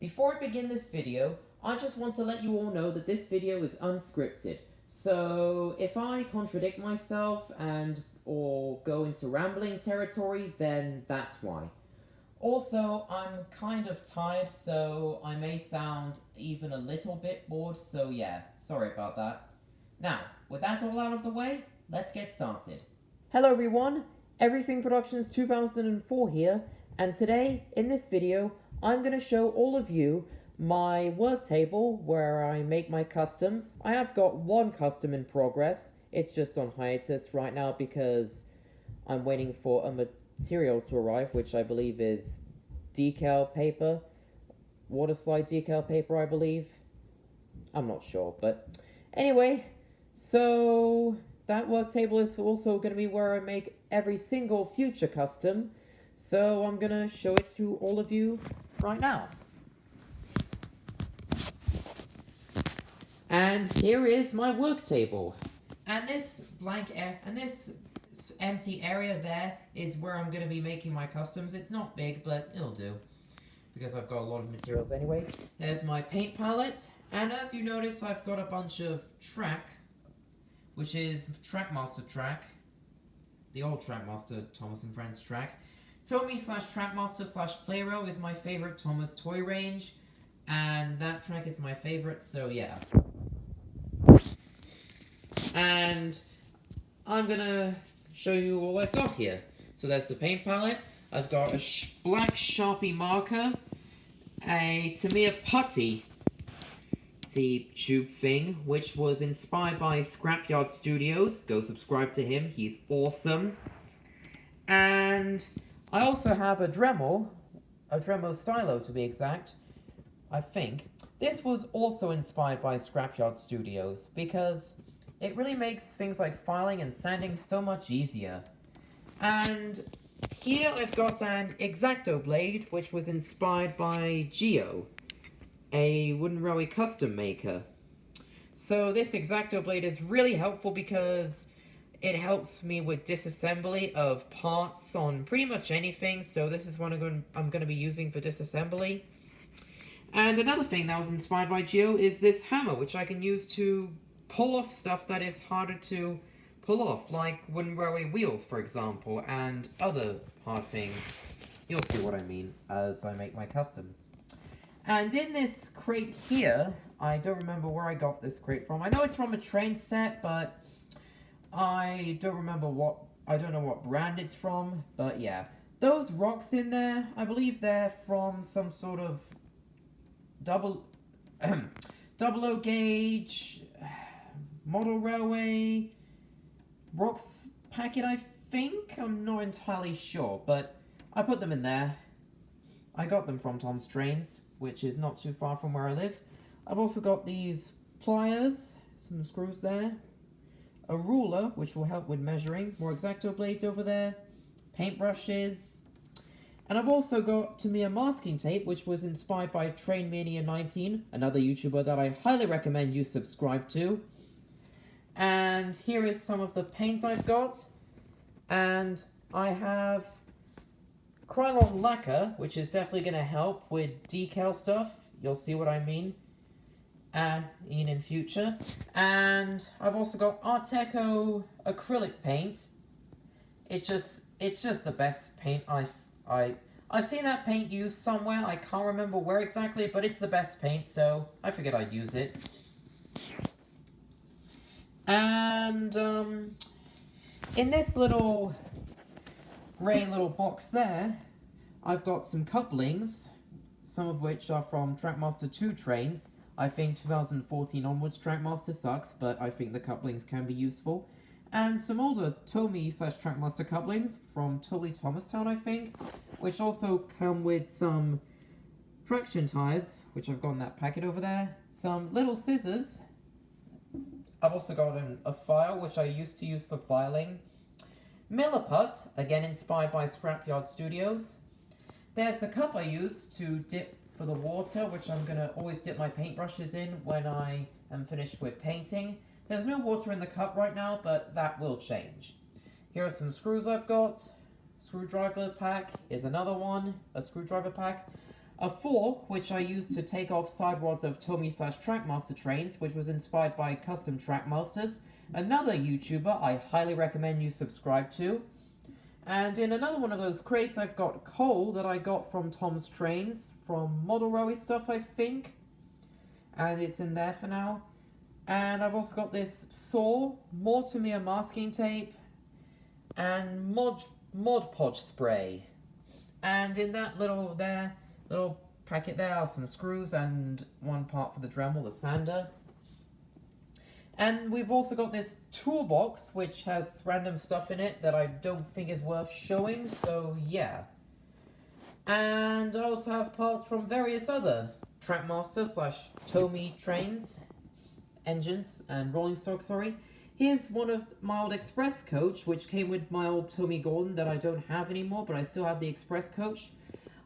Before I begin this video, I just want to let you all know that this video is unscripted. So if I contradict myself or go into rambling territory, then that's why. Also, I'm kind of tired, so I may sound even a little bit bored, so yeah, sorry about that. Now, with that all out of the way, let's get started. Hello everyone, Everything Productions 2004 here, and today, in this video, I'm going to show all of you my work table where I make my customs. I have got one custom in progress. It's just on hiatus right now because I'm waiting for a material to arrive, which I believe is decal paper, water slide decal paper, I believe. I'm not sure, but anyway, so that work table is also going to be where I make every single future custom. So I'm going to show it to all of you right now. And here is my work table. And this empty area there is where I'm going to be making my customs. It's not big, but it'll do, because I've got a lot of materials anyway. There's my paint palette, and as you notice, I've got a bunch of track, which is Trackmaster track, the old Trackmaster Thomas and Friends track. Toby / Trackmaster / Playro is my favorite Thomas toy range, and that track is my favorite, so yeah. And I'm gonna show you all I've got here. So there's the paint palette. I've got a black Sharpie marker, a Tamiya putty tube thing, which was inspired by Scrapyard Studios. Go subscribe to him, he's awesome. And I also have a Dremel stylo to be exact, I think. This was also inspired by Scrapyard Studios because it really makes things like filing and sanding so much easier. And here I've got an X-Acto blade, which was inspired by Geo, a wooden railway custom maker. So this X-Acto blade is really helpful because it helps me with disassembly of parts on pretty much anything, so this is what I'm going to be using for disassembly. And another thing that was inspired by Geo is this hammer, which I can use to pull off stuff that is harder to pull off, like wooden railway wheels, for example, and other hard things. You'll see what I mean as I make my customs. And in this crate here, I don't remember where I got this crate from. I know it's from a Trainz set, but I don't know what brand it's from, but yeah. Those rocks in there, I believe they're from some sort of double O gauge model railway rocks packet, I think. I'm not entirely sure, but I put them in there. I got them from Tom's Trains, which is not too far from where I live. I've also got these pliers, some screws there, a ruler, which will help with measuring, more X-Acto blades over there, paintbrushes, and I've also got Tamiya masking tape, which was inspired by TrainMania19, another YouTuber that I highly recommend you subscribe to. And here is some of the paints I've got, and I have Krylon lacquer, which is definitely going to help with decal stuff. You'll see what I mean in future. And I've also got Art Deco acrylic paint. It's just the best paint I've seen that paint used somewhere. I can't remember where exactly, but it's the best paint, so I figured I'd use it. And in this little grey little box there, I've got some couplings, some of which are from Trackmaster 2 trains. I think 2014 onwards Trackmaster sucks, but I think the couplings can be useful. And some older Tomy / Trackmaster couplings from Toby Thomastown, I think, which also come with some traction tires, which I've got in that packet over there, some little scissors. I've also got a file, which I used to use for filing. Milliput, again inspired by Scrapyard Studios. There's the cup I use to dip for the water, which I'm going to always dip my paintbrushes in when I am finished with painting. There's no water in the cup right now, but that will change. Here are some screws I've got. Screwdriver pack is another one, a screwdriver pack. a fork which I used to take off side rods of Tomy/Trackmaster trains, which was inspired by Custom Trackmasters, another YouTuber I highly recommend you subscribe to. And in another one of those crates, I've got coal that I got from Tom's Trains, from Model Rowie stuff, I think. And it's in there for now. And I've also got this saw, more Tamiya masking tape, and Mod Podge spray. And in that little packet there are some screws and one part for the Dremel, the sander. And we've also got this toolbox, which has random stuff in it that I don't think is worth showing, so yeah. And I also have parts from various other Trackmaster/Tomy trains, engines, and rolling stock, sorry. Here's one of my old Express coach, which came with my old Tomy Gordon that I don't have anymore, but I still have the Express coach.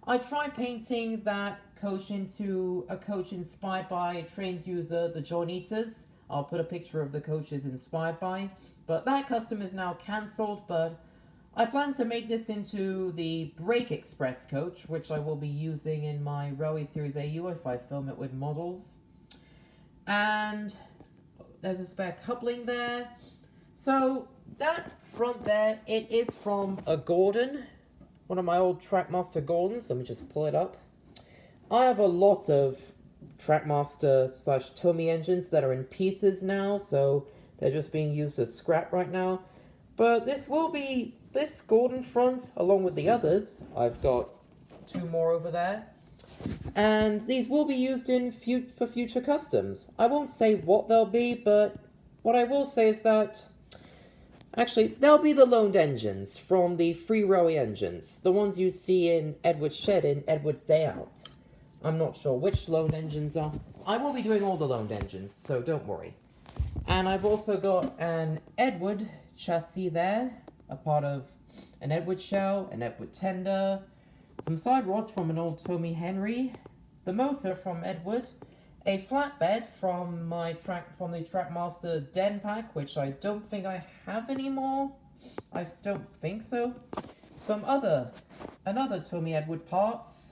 I tried painting that coach into a coach inspired by Trainz user, the jonateers. I'll put a picture of the coaches inspired by, but that custom is now cancelled, but I plan to make this into the Brake Express coach, which I will be using in my Railway Series AU if I film it with models. And there's a spare coupling there. So that front there, it is from a Gordon, one of my old Trackmaster Gordons. Let me just pull it up. I have a lot of Trackmaster/Tomy engines that are in pieces now, so they're just being used as scrap right now. But this Gordon front, along with the others, I've got 2 more over there, and these will be used for future customs. I won't say what they'll be, but what I will say is that, actually, they'll be the loaned engines from the Free Railway engines, the ones you see in Edward's shed in Edward's Day Out. I'm not sure which loaned engines are. I will be doing all the loaned engines, so don't worry. And I've also got an Edward chassis there, a part of an Edward shell, an Edward tender, some side rods from an old Tomy Henry, the motor from Edward, a flatbed from the Trackmaster Den pack, which I don't think I have anymore. I don't think so. Another Tomy Edward parts.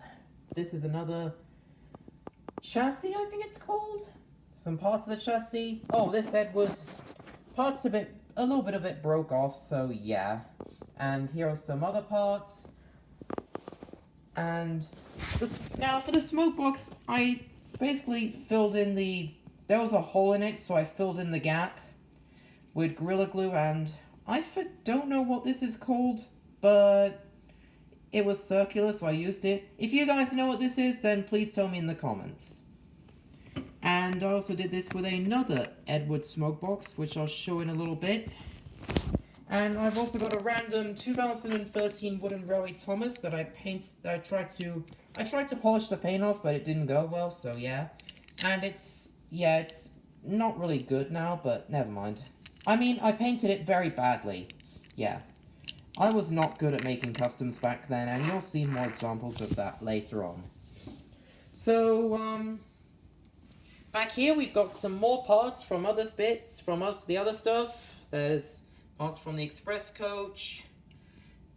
This is another chassis, I think it's called. Some parts of the chassis. Oh, this Edward, parts of it, a little bit of it broke off, so yeah. And here are some other parts. And now for the smoke box, I basically filled in there was a hole in it, so I filled in the gap with Gorilla Glue, and I don't know what this is called, but it was circular, so I used it. If you guys know what this is, then please tell me in the comments. And I also did this with another Edward smoke box, which I'll show in a little bit. And I've also got a random 2013 wooden Railway Thomas that I tried to polish the paint off, but it didn't go well, so yeah. And it's not really good now, but never mind. I mean, I painted it very badly. Yeah. I was not good at making customs back then, and you'll see more examples of that later on. So, back here we've got some more parts from other bits, from the other stuff. There's parts from the Express coach,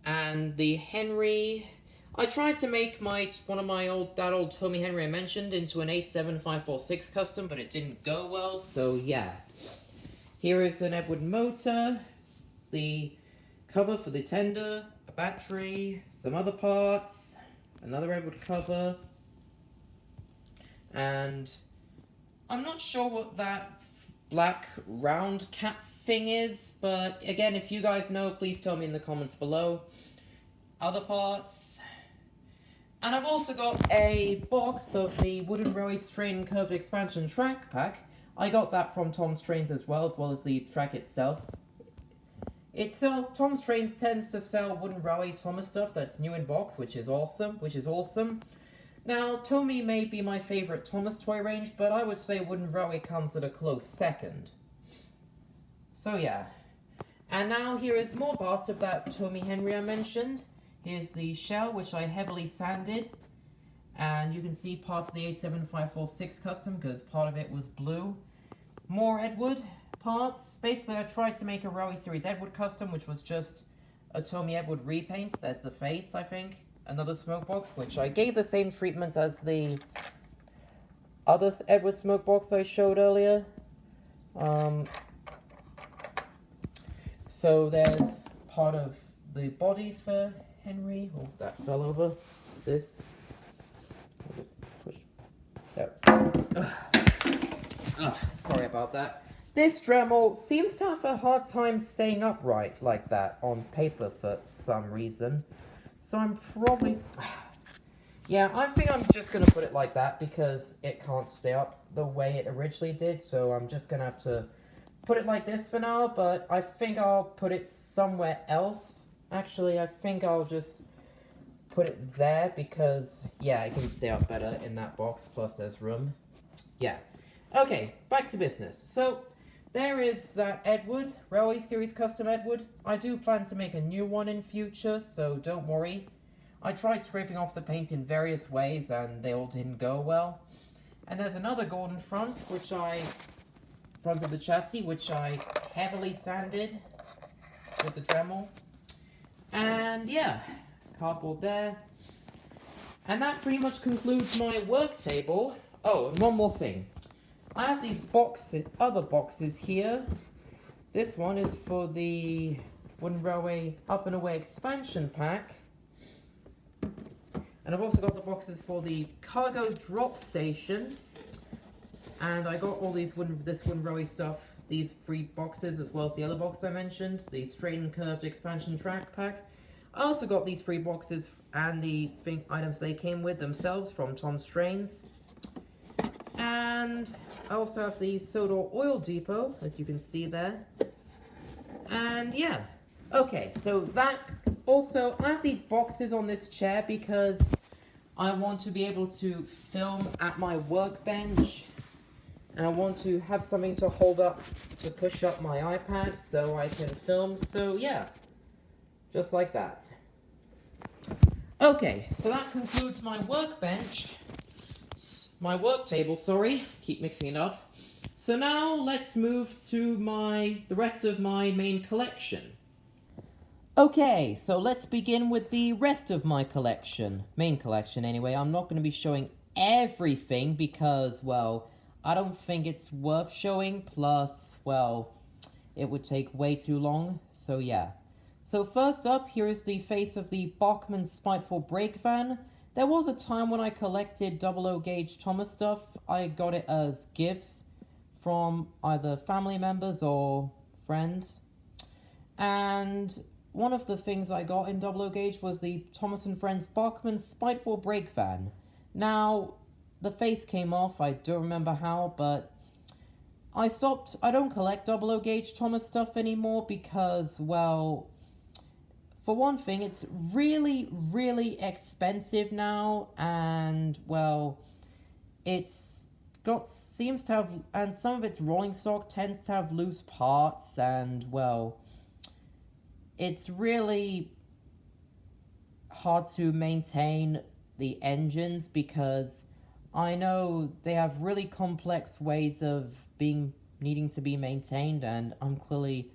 and the Henry. I tried to make that old Tomy Henry I mentioned into an 87546 custom, but it didn't go well, so yeah. Here is an Edward motor, the cover for the tender, a battery, some other parts, another Edward cover, and I'm not sure what that black round cap thing is, but again, if you guys know, please tell me in the comments below. Other parts. And I've also got a box of the Wooden Railway Strain Curved Expansion Track Pack. I got that from Tom's Trains as well as the track itself. Tom's Trains tends to sell Wooden Railway Thomas stuff that's new in box, which is awesome. Now, Tomy may be my favourite Thomas toy range, but I would say Wooden Railway comes at a close second. So yeah. And now here is more parts of that Tomy Henry I mentioned. Here's the shell, which I heavily sanded. And you can see parts of the 87546 custom, because part of it was blue. More Edward parts. Basically, I tried to make a Railway Series Edward custom, which was just a Tomy Edward repaint. There's the face, I think. another smoke box, which I gave the same treatment as the other Edward smoke box I showed earlier. So there's part of the body for Henry. Oh, that fell over. This. I'll just push. There. Sorry about that. This Dremel seems to have a hard time staying upright like that on paper for some reason. So I'm probably... Yeah, I think I'm just going to put it like that because it can't stay up the way it originally did. So I'm just going to have to put it like this for now. But I think I'll put it somewhere else. Actually, I think I'll just put it there because, yeah, it can stay up better in that box. Plus there's room. Yeah. Okay, back to business. So... there is that Edward, Railway Series Custom Edward. I do plan to make a new one in future, so don't worry. I tried scraping off the paint in various ways, and they all didn't go well. And there's another golden front, front of the chassis, which I heavily sanded with the Dremel. And yeah, cardboard there. And that pretty much concludes my work table. Oh, and one more thing. I have these other boxes here. This one is for the Wooden Railway Up and Away expansion pack. And I've also got the boxes for the cargo drop station. And I got all these this Wooden Railway stuff, these 3 boxes, as well as the other box I mentioned, the straight and curved expansion track pack. I also got these 3 boxes and the items they came with themselves from Tom's Trainz. And I also have the Sodor oil depot, as you can see there. And yeah. Okay, so that... also, I have these boxes on this chair because I want to be able to film at my workbench. And I want to have something to hold up, to push up my iPad so I can film. So yeah, just like that. Okay, so that concludes my workbench. My work table, sorry, keep mixing it up. So now let's move to the rest of my main collection. Okay, so let's begin with the rest of my collection. Main collection anyway. I'm not going to be showing everything because, well, I don't think it's worth showing. Plus, well, it would take way too long. So yeah. So first up, here is the face of the Bachmann Spiteful Brake Van. There was a time when I collected 00 gauge Thomas stuff. I got it as gifts from either family members or friends. And one of the things I got in 00 gauge was the Thomas & Friends Bachmann Spiteful Brake Van. Now, the face came off, I don't remember how, but I don't collect 00 gauge Thomas stuff anymore because, well... for one thing, it's really, really expensive now, and, well, seems to have, and some of its rolling stock tends to have loose parts, and, well, it's really hard to maintain the engines because I know they have really complex ways of needing to be maintained, and I'm clearly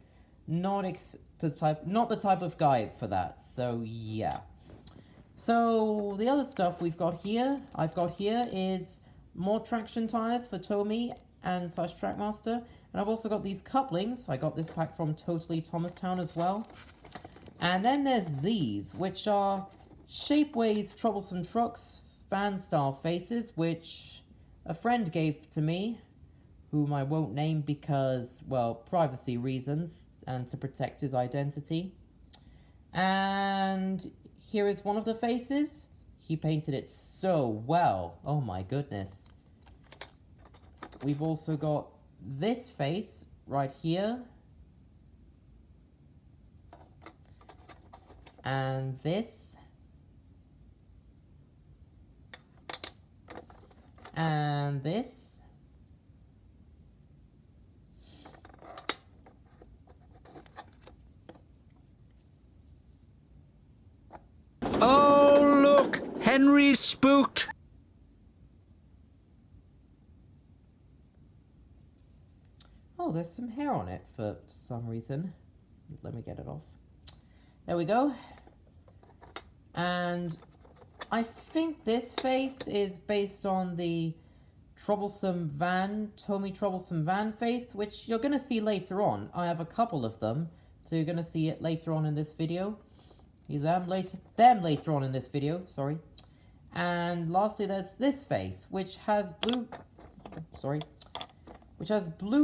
not the type of guy for that, so yeah. So the other stuff I've got here is more traction tires for Toby and /Trackmaster, and I've also got these couplings. I got this pack from Totally Thomastown as well. And then there's these, which are Shapeways Troublesome Trucks fan style faces, which a friend gave to me, whom I won't name because, well, privacy reasons and to protect his identity. And here is one of the faces. He painted it so well. Oh my goodness. We've also got this face right here. And this. And this. Oh, look! Henry's spooked! Oh, there's some hair on it for some reason. Let me get it off. There we go. And I think this face is based on the Tomy Troublesome Van face, which you're going to see later on. I have a couple of them, so you're going to see it later on in this video. Them later on in this video, sorry. And lastly, there's this face, which has blue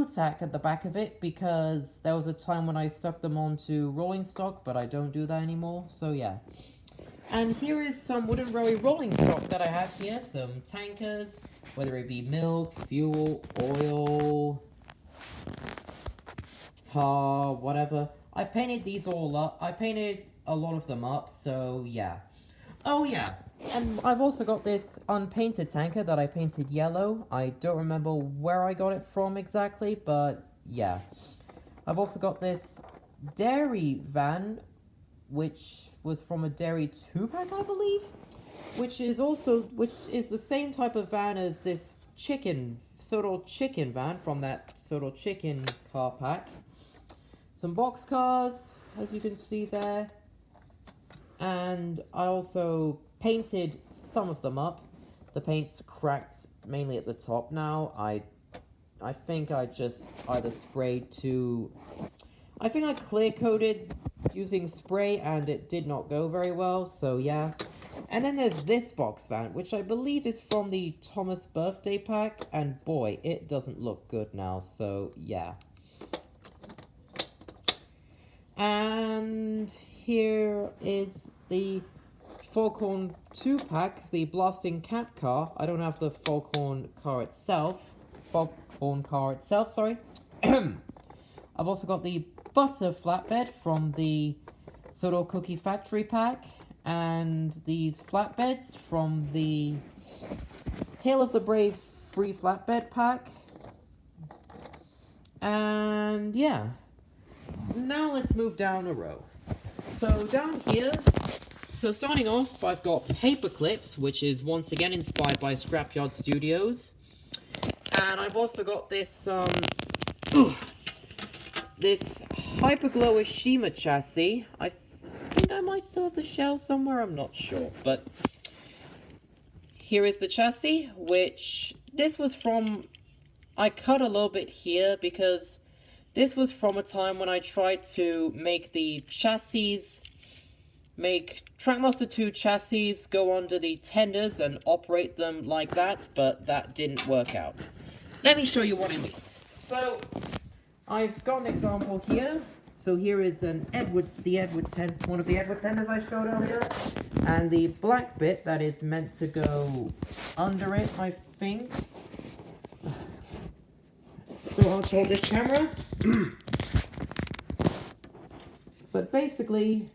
tack at the back of it, because there was a time when I stuck them onto rolling stock, but I don't do that anymore, so yeah. And here is some wooden railway rolling stock that I have here, some tankers, whether it be milk, fuel, oil, tar, whatever. I painted these all up. I painted a lot of them up, so yeah. Oh yeah, and I've also got this unpainted tanker that I painted yellow. I don't remember where I got it from exactly, but yeah. I've also got this dairy van, which was from a dairy 2-pack, I believe, which is the same type of van as this Sodor chicken van from that Sodor chicken car pack. Some boxcars, as you can see there. And I also painted some of them up. The paint's cracked mainly at the top now. I think I just either sprayed too... I think I clear coated using spray and it did not go very well, so yeah. And then there's this box van, which I believe is from the Thomas birthday pack, and boy, it doesn't look good now, so yeah. And here is the Foghorn 2-pack, the blasting cap car. I don't have the Foghorn car itself, sorry. I've also got the butter flatbed from the Sodor Cookie Factory pack, and these flatbeds from the Tale of the Brave free flatbed pack. And yeah, now let's move down a row. So down here, starting off, I've got paper clips, which is once again inspired by Scrapyard Studios. And I've also got this this Hyperglow Ashima chassis. I think I might still have the shell somewhere, I'm not sure. But here is the chassis, which this was from... I cut a little bit here because this was from a time when I tried to make the chassis... make Trackmaster 2 chassis go under the tenders and operate them like that, but that didn't work out. Let me show you what I mean. So, I've got an example here. So here is one of the Edward tenders I showed earlier, and the black bit that is meant to go under it, I think. So I'll hold this camera. But basically,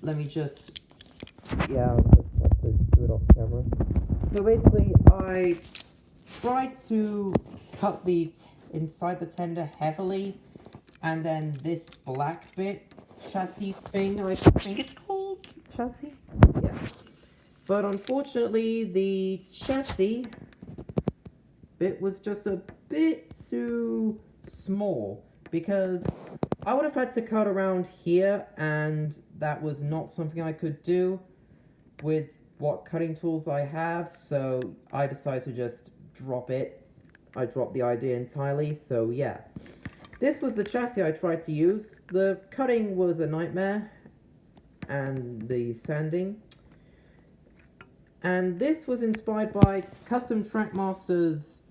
let me just, I'll just have to do it off camera. So basically, I tried to cut the inside the tender heavily, and then this black bit chassis thing, I think it's called chassis? Yeah. But unfortunately, the chassis bit was just a bit too small, because I would have had to cut around here, and that was not something I could do with what cutting tools I have, so I decided to just drop it. I dropped the idea entirely, so yeah. This was the chassis I tried to use. The cutting was a nightmare, and the sanding. And this was inspired by Custom Trackmaster's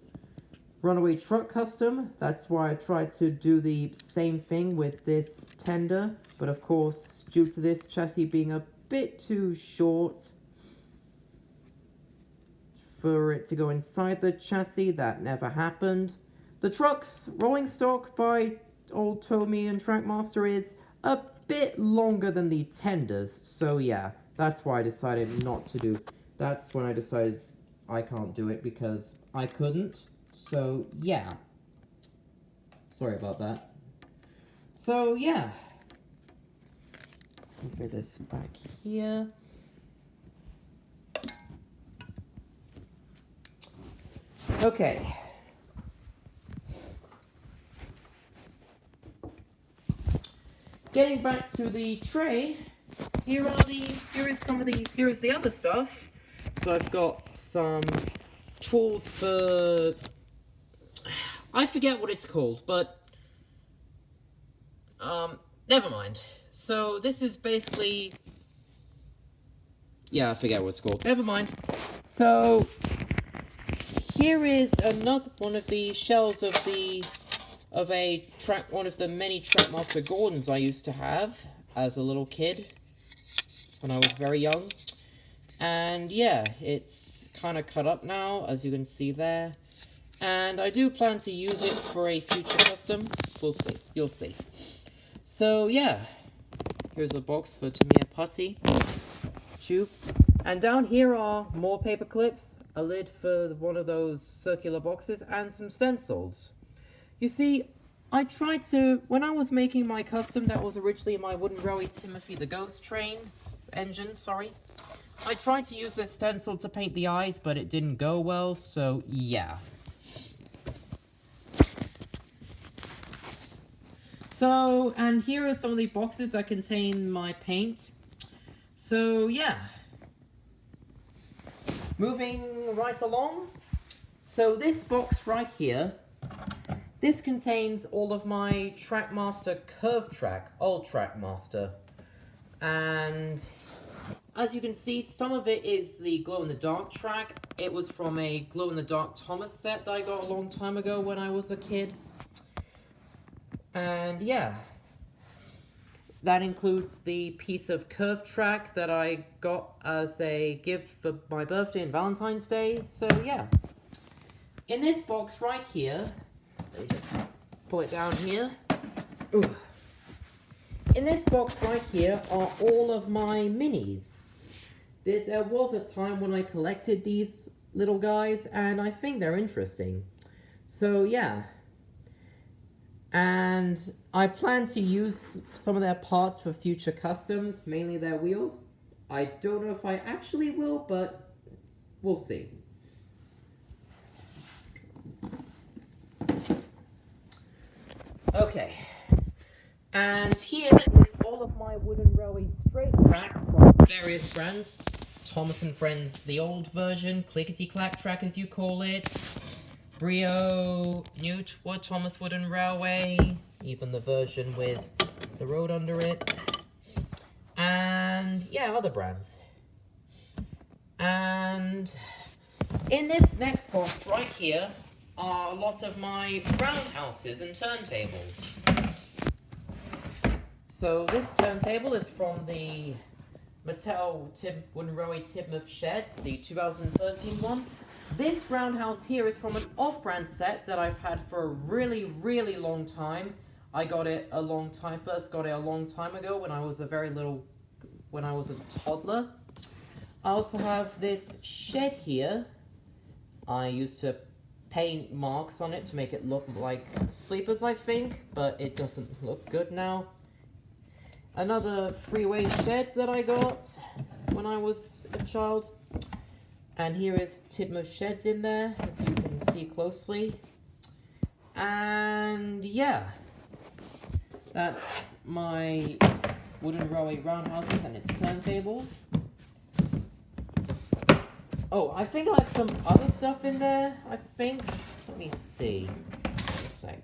Runaway Truck Custom. That's why I tried to do the same thing with this tender, but of course, due to this chassis being a bit too short for it to go inside the chassis, that never happened. The truck's rolling stock by old Toby and Trackmaster is a bit longer than the tenders, so yeah, that's why I decided not to do. That's when I decided I can't do it, because I couldn't. So, yeah. Sorry about that. So, yeah. Move this back here. Okay. Getting back to the tray, here is the other stuff. So I've got some tools for, I forget what it's called, but never mind. So this is basically, yeah, I forget what it's called. Never mind. So here is another one of the shells of one of the many Trackmaster Gordons I used to have as a little kid when I was very young. And yeah, it's kind of cut up now, as you can see there. And I do plan to use it for a future custom. We'll see. You'll see. So yeah, here's a box for Tamiya Putty tube. And down here are more paper clips, a lid for one of those circular boxes, and some stencils. You see, I tried to, when I was making my custom that was originally my wooden railway Timothy the Ghost Train engine, sorry, I tried to use this stencil to paint the eyes, but it didn't go well, so yeah. So, and here are some of the boxes that contain my paint. So yeah. Moving right along. So this box right here, this contains all of my Trackmaster Curve Track, old Trackmaster. And as you can see, some of it is the glow-in-the-dark track. It was from a glow-in-the-dark Thomas set that I got a long time ago when I was a kid. And yeah, that includes the piece of curve track that I got as a gift for my birthday and Valentine's Day. So yeah, in this box right here, let me just pull it down here. Ooh. In this box right here are all of my minis. There was a time when I collected these little guys, and I think they're interesting. So yeah. And I plan to use some of their parts for future customs, mainly their wheels. I don't know if I actually will, but we'll see. Okay. And here is all of my wooden railway straight track from various brands. Thomas & Friends, the old version, Clickety Clack track as you call it. Brio, Newt, Thomas Wooden Railway, even the version with the road under it. And yeah, other brands. And in this next box right here are a lot of my roundhouses and turntables. So this turntable is from the Mattel Wooden Railway Tidmouth Sheds, the 2013 one. This roundhouse here is from an off-brand set that I've had for a really, really long time. I got it first got it a long time ago when I was when I was a toddler. I also have this shed here. I used to paint marks on it to make it look like sleepers, I think, but it doesn't look good now. Another freeway shed that I got when I was a child. And here is Tidmouth Sheds in there, as you can see closely. And yeah, that's my wooden railway roundhouses and its turntables. Oh, I think I have some other stuff in there, I think. Let me see. Just a sec.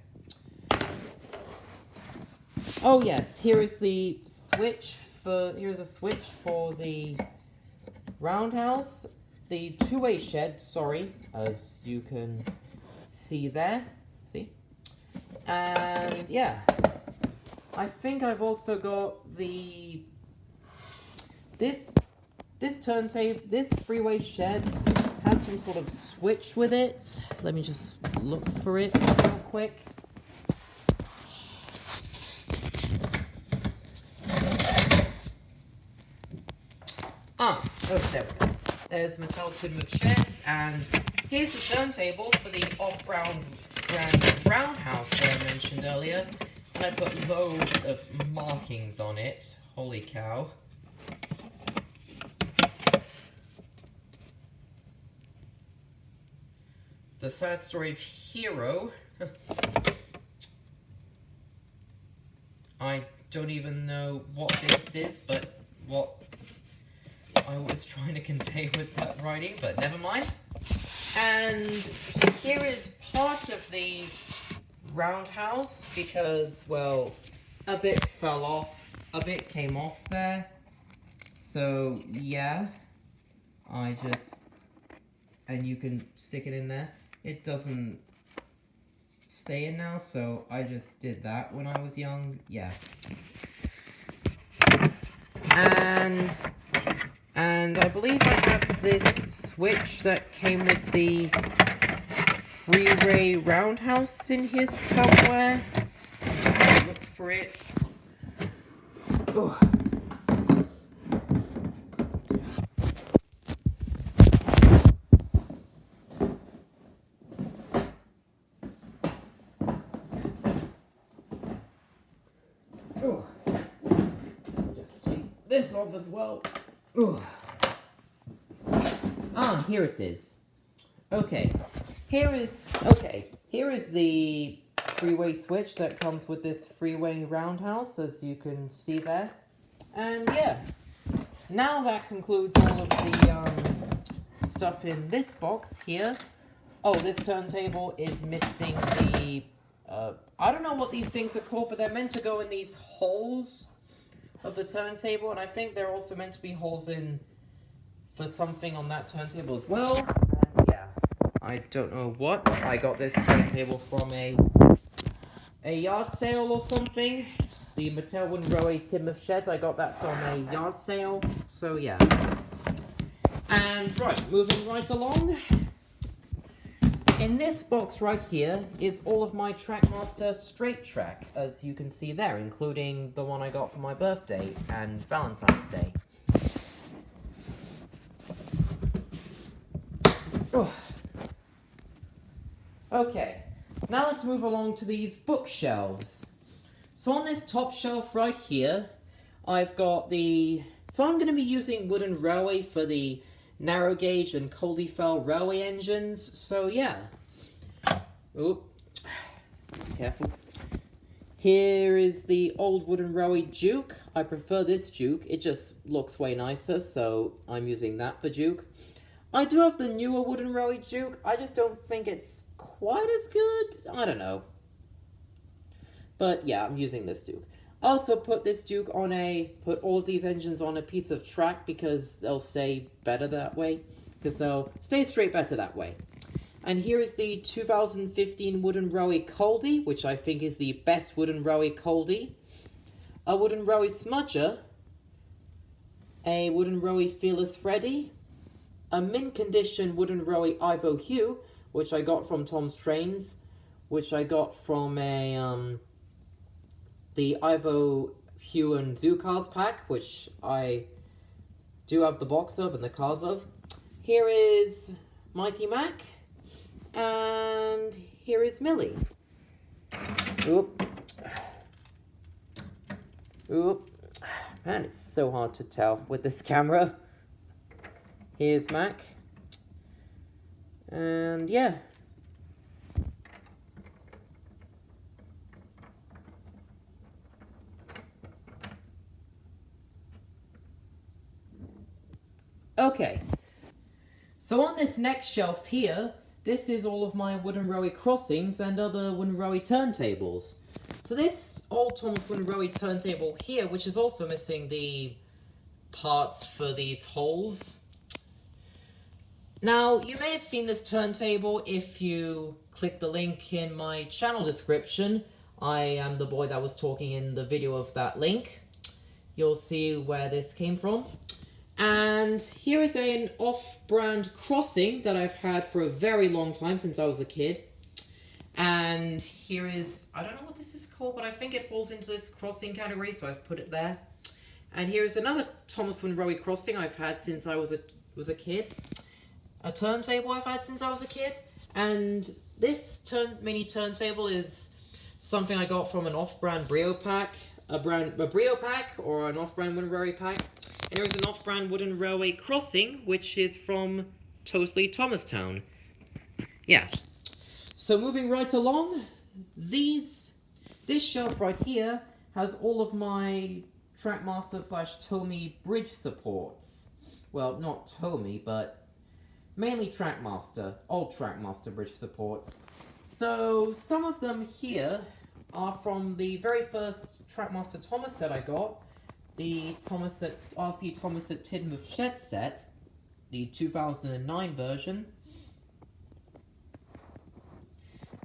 Oh yes, here is the switch here's a switch for the roundhouse. The two-way shed, sorry, as you can see there. See? And yeah, I think I've also got this turntable, this freeway shed had some sort of switch with it. Let me just look for it real quick. Oh, there we go. There's Mattel Tidmouth Sheds, and here's the turntable for the off-brand roundhouse that I mentioned earlier. And I put loads of markings on it. Holy cow. The Sad Story of Hero. I don't even know what this is, but what I was trying to convey with that writing, but never mind. And here is part of the roundhouse because, well, a bit fell off, a bit came off there. So, yeah, and you can stick it in there. It doesn't stay in now, so I just did that when I was young, yeah. And I believe I have this switch that came with the freeway roundhouse in here somewhere. Just look for it. Oh. Oh. Just take this off as well. Oh. Ah, here it is. Okay. Here is the freeway switch that comes with this freeway roundhouse, as you can see there. And yeah, now that concludes all of the stuff in this box here. Oh, this turntable is missing the, I don't know what these things are called, but they're meant to go in these holes of the turntable, and I think they're also meant to be holes in for something on that turntable as well. And yeah, I don't know what. I got this turntable from a yard sale or something. The Mattel Wooden Railway Timber Shed, I got that from a yard sale. So yeah. And right, moving right along. In this box right here is all of my Trackmaster Straight Track, as you can see there, including the one I got for my birthday and Valentine's Day. Oh. Okay, now let's move along to these bookshelves. So on this top shelf right here, I've got so I'm going to be using Wooden Railway for the narrow gauge and Coldefell railway engines, so yeah. Oop, careful. Here is the old Wooden Railway Duke. I prefer this Duke, it just looks way nicer, so I'm using that for Duke. I do have the newer Wooden Railway Duke, I just don't think it's quite as good, I don't know. But yeah, I'm using this Duke. I also put this Duke put all of these engines on a piece of track because they'll stay better that way. Because they'll stay straight better that way. And here is the 2015 Wooden Railway Coldie, which I think is the best Wooden Railway Coldie. A Wooden Railway Smudger. A Wooden Railway Fearless Freddy. A mint condition Wooden Railway Ivo Hue, which I got from Tom's Trains. Which I got from the Ivo Hue and Zoo Cars pack, which I do have the box of and the cars of. Here is Mighty Mac, and here is Millie. Oop. Oop. Man, it's so hard to tell with this camera. Here's Mac. And yeah. Okay, so on this next shelf here, this is all of my Wooden Railway crossings and other Wooden Railway turntables. So this old Thomas Wooden Railway turntable here, which is also missing the parts for these holes. Now, you may have seen this turntable if you click the link in my channel description. I am the boy that was talking in the video of that link. You'll see where this came from. And here is an off-brand crossing that I've had for a very long time, since I was a kid. And here is, I don't know what this is called, but I think it falls into this crossing category, so I've put it there. And here is another Thomas Wooden Railway crossing I've had since I was a kid. A turntable I've had since I was a kid. And this mini turntable is something I got from an off-brand Brio pack. A Brio pack, or an off-brand Wooden Railway pack. And there is an off-brand Wooden Railway crossing, which is from Toasley Thomastown. Yeah. So moving right along, this shelf right here has all of my Trackmaster / Tomy bridge supports. Well, not Tomy, but mainly Trackmaster, old Trackmaster bridge supports. So some of them here are from the very first Trackmaster Thomas set I got, the RC Thomas at Tidmouth Shed set, the 2009 version.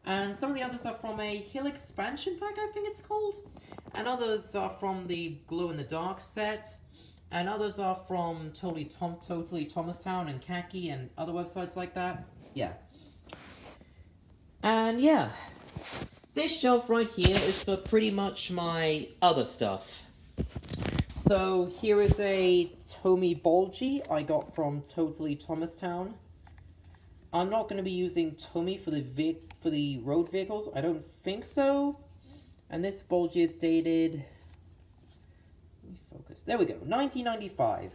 And some of the others are from a Hill expansion pack, I think it's called. And others are from the Glow in the Dark set. And others are from Totally Thomastown and Khaki and other websites like that. Yeah. And yeah. This shelf right here is for pretty much my other stuff. So here is a Tomy Bulgy I got from Totally Thomastown. I'm not going to be using Tomy for the road vehicles. I don't think so. And this Bulgy is dated... Let me focus. There we go. 1995.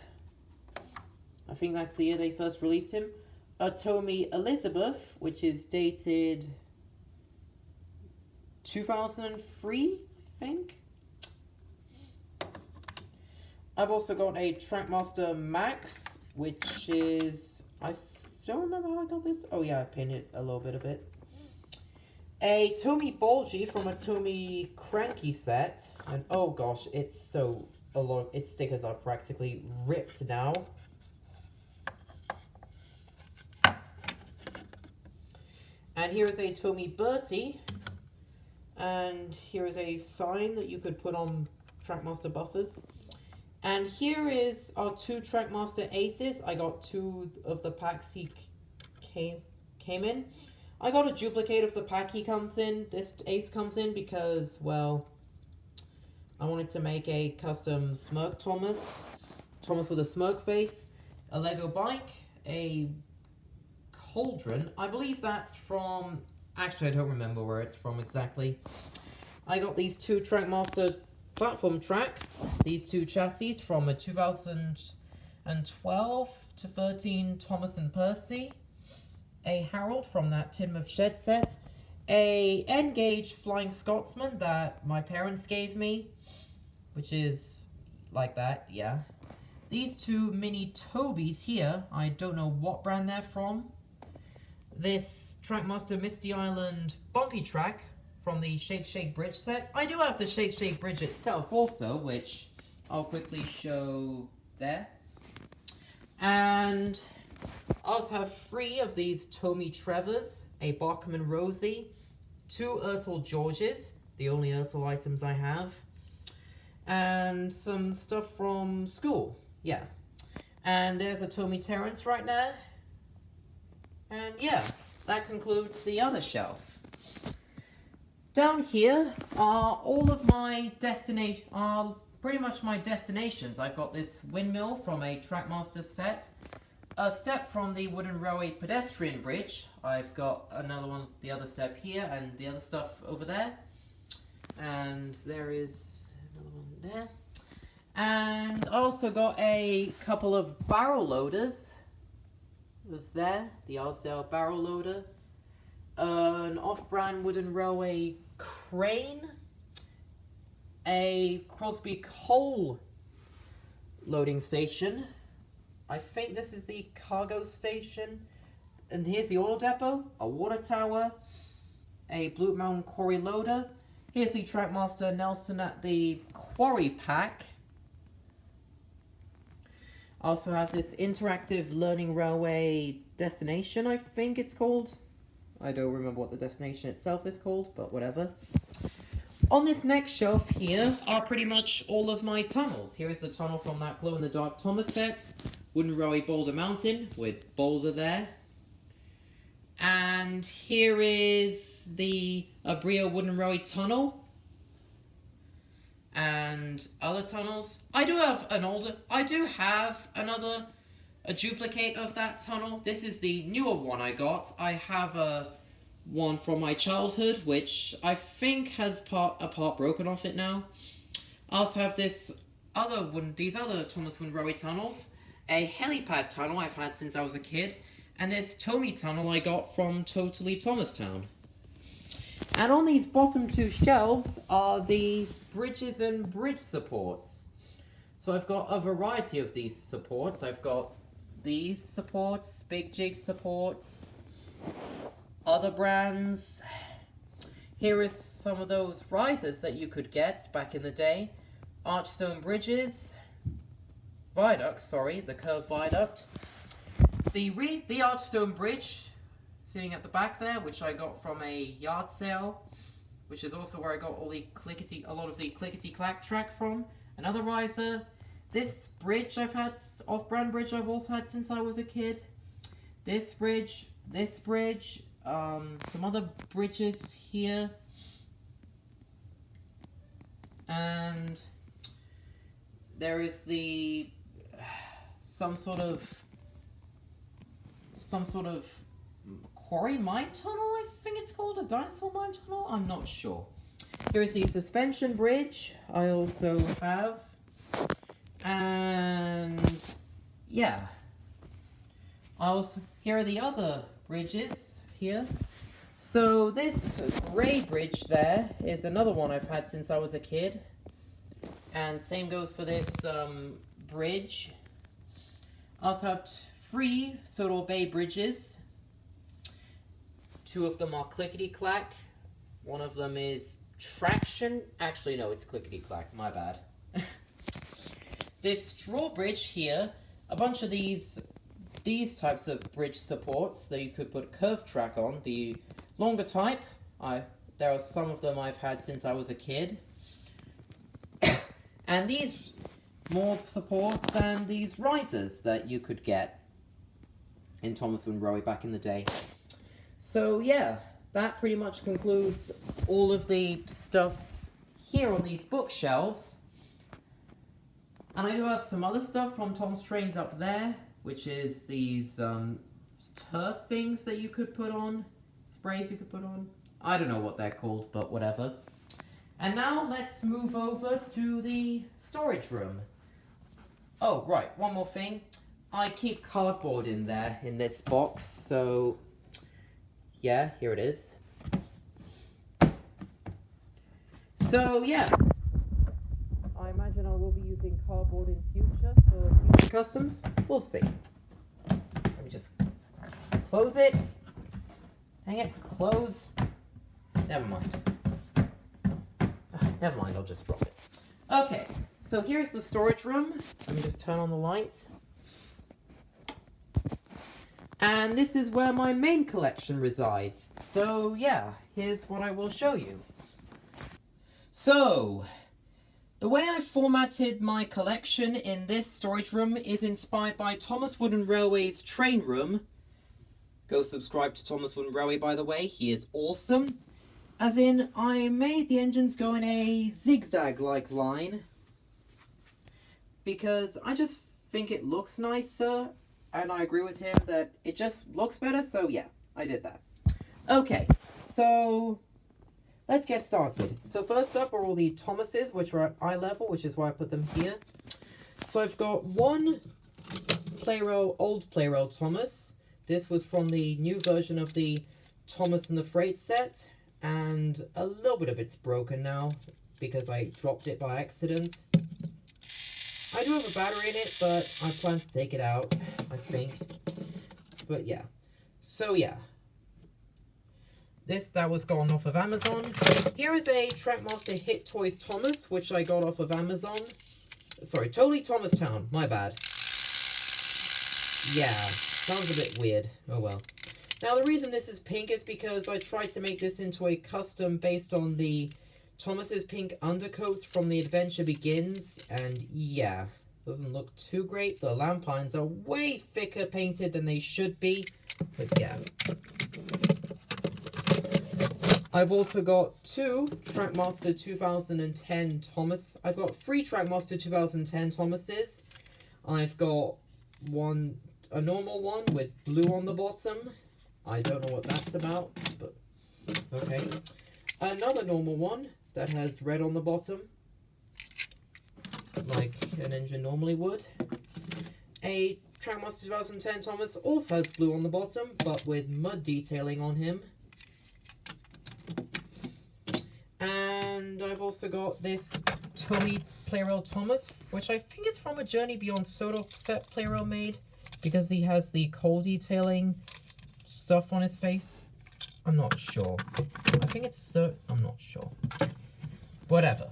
I think that's the year they first released him. A Tomy Elizabeth, which is dated 2003, I think. I've also got a Trackmaster Max, which is... I don't remember how I got this. Oh yeah, I painted a little bit of it. A Tomy Bulgy from a Tomy Cranky set. And oh gosh, it's so... its stickers are practically ripped now. And here is a Tomy Bertie. And here is a sign that you could put on Trackmaster buffers. And here is our two Trackmaster Aces. I got two of the packs he came in. I got a duplicate of the pack he comes in, this Ace comes in, because, well, I wanted to make a custom Smirk Thomas with a smirk face, a Lego bike, a cauldron. I believe that's from, actually I don't remember where it's from exactly. I got these two Trackmaster platform tracks, these two chassis from a 2012 to 13 Thomas and Percy, a Harold from that Tidmouth Shed set, a N-Gauge Flying Scotsman that my parents gave me, which is like that, yeah. These two mini Tobys here, I don't know what brand they're from. This Trackmaster Misty Island Bumpy Track from the Shake Shake Bridge set. I do have the Shake Shake Bridge itself also, which I'll quickly show there. And I also have 3 of these Tomy Trevors, a Bachman Rosie, 2 Ertl Georges, the only Ertl items I have, and some stuff from school, yeah. And there's a Tomy Terrence right there. And yeah, that concludes the other shelf. Down here are all of my pretty much my destinations. I've got this windmill from a Trackmaster set, a step from the Wooden Railway Pedestrian Bridge. I've got another one, the other step here, and the other stuff over there. And there is another one there. And I also got a couple of barrel loaders. Was there, the Osdale barrel loader. An off-brand Wooden Railway crane, a Crosby coal loading station. I think this is the cargo station. And here's the oil depot, a water tower, a Blue Mountain quarry loader. Here's the Trackmaster Nelson at the quarry pack. I also have this interactive learning railway destination, I think it's called. I don't remember what the destination itself is called, but whatever. On this next shelf here are pretty much all of my tunnels. Here is the tunnel from that glow-in-the-dark Thomas set. Wooden Railway Boulder Mountain with Boulder there. And here is the Abrio Wooden Railway Tunnel. And other tunnels. I do have a duplicate of that tunnel. This is the newer one I got. I have one from my childhood, which I think has a part broken off it now. I also have these other Thomas Wooden Railway tunnels. A helipad tunnel I've had since I was a kid. And this Tomy tunnel I got from Totally Thomastown. And on these bottom 2 shelves are the bridges and bridge supports. So I've got a variety of these supports. I've got these supports, Big Jig supports, other brands. Here is some of those risers that you could get back in the day. Archstone bridges, viaducts, sorry, the curved viaduct. The Archstone bridge, sitting at the back there, which I got from a yard sale, which is also where I got all the a lot of the clickety-clack track from. Another riser. This bridge I've had, off-brand bridge I've also had since I was a kid. This bridge, some other bridges here. And there is some sort of quarry mine tunnel, I think it's called, a dinosaur mine tunnel, I'm not sure. Here is the suspension bridge I also have. And yeah, here are the other bridges here. So this grey bridge there is another one I've had since I was a kid, and same goes for this bridge. I also have 3 Sodor Bay bridges. 2 of them are clickety-clack. One of them is traction. Actually, no, it's clickety-clack. My bad. This drawbridge here, a bunch of these types of bridge supports that you could put curved track on. The longer type, there are some of them I've had since I was a kid. And these more supports and these risers that you could get in Thomas Wooden Railway back in the day. So yeah, that pretty much concludes all of the stuff here on these bookshelves. And I do have some other stuff from Tom's Trains up there, which is these turf things that you could put on, sprays you could put on. I don't know what they're called, but whatever. And now let's move over to the storage room. Oh, right, one more thing. I keep cardboard in there, in this box, so yeah, here it is. So yeah, I imagine I will be using cardboard in future for future customs. We'll see. Let me just close it. Dang it, close. Never mind. Never mind, I'll just drop it. Okay, so here's the storage room. Let me just turn on the light. And this is where my main collection resides. So yeah, here's what I will show you. So, the way I formatted my collection in this storage room is inspired by Thomas Wooden Railway's train room. Go subscribe to Thomas Wooden Railway, by the way, he is awesome. As in, I made the engines go in a zigzag-like line, because I just think it looks nicer, and I agree with him that it just looks better, so yeah, I did that. Okay, so let's get started. So first up are all the Thomases, which are at eye level, which is why I put them here. So I've got one old Playroll Thomas. This was from the new version of the Thomas and the Freight set, and a little bit of it's broken now because I dropped it by accident. I do have a battery in it, but I plan to take it out, I think. But yeah. So yeah. That was gone off of Amazon. Here is a Trackmaster Hit Toys Thomas, which I got off of Amazon. Sorry, totally Thomastown, my bad. Yeah, sounds a bit weird. Oh well. Now the reason this is pink is because I tried to make this into a custom based on the Thomas's pink undercoats from The Adventure Begins, and yeah, doesn't look too great. The lamp lines are way thicker painted than they should be, but yeah. I've also got 2 Trackmaster 2010 Thomas. I've got 3 Trackmaster 2010 Thomases. I've got a normal one with blue on the bottom. I don't know what that's about, but okay. Another normal one that has red on the bottom, like an engine normally would. A Trackmaster 2010 Thomas also has blue on the bottom, but with mud detailing on him. And I've also got this Toby Playroll Thomas, which I think is from a Journey Beyond Sodor set Playroll made, because he has the coal detailing stuff on his face. I'm not sure. I think it's so. I'm not sure. Whatever.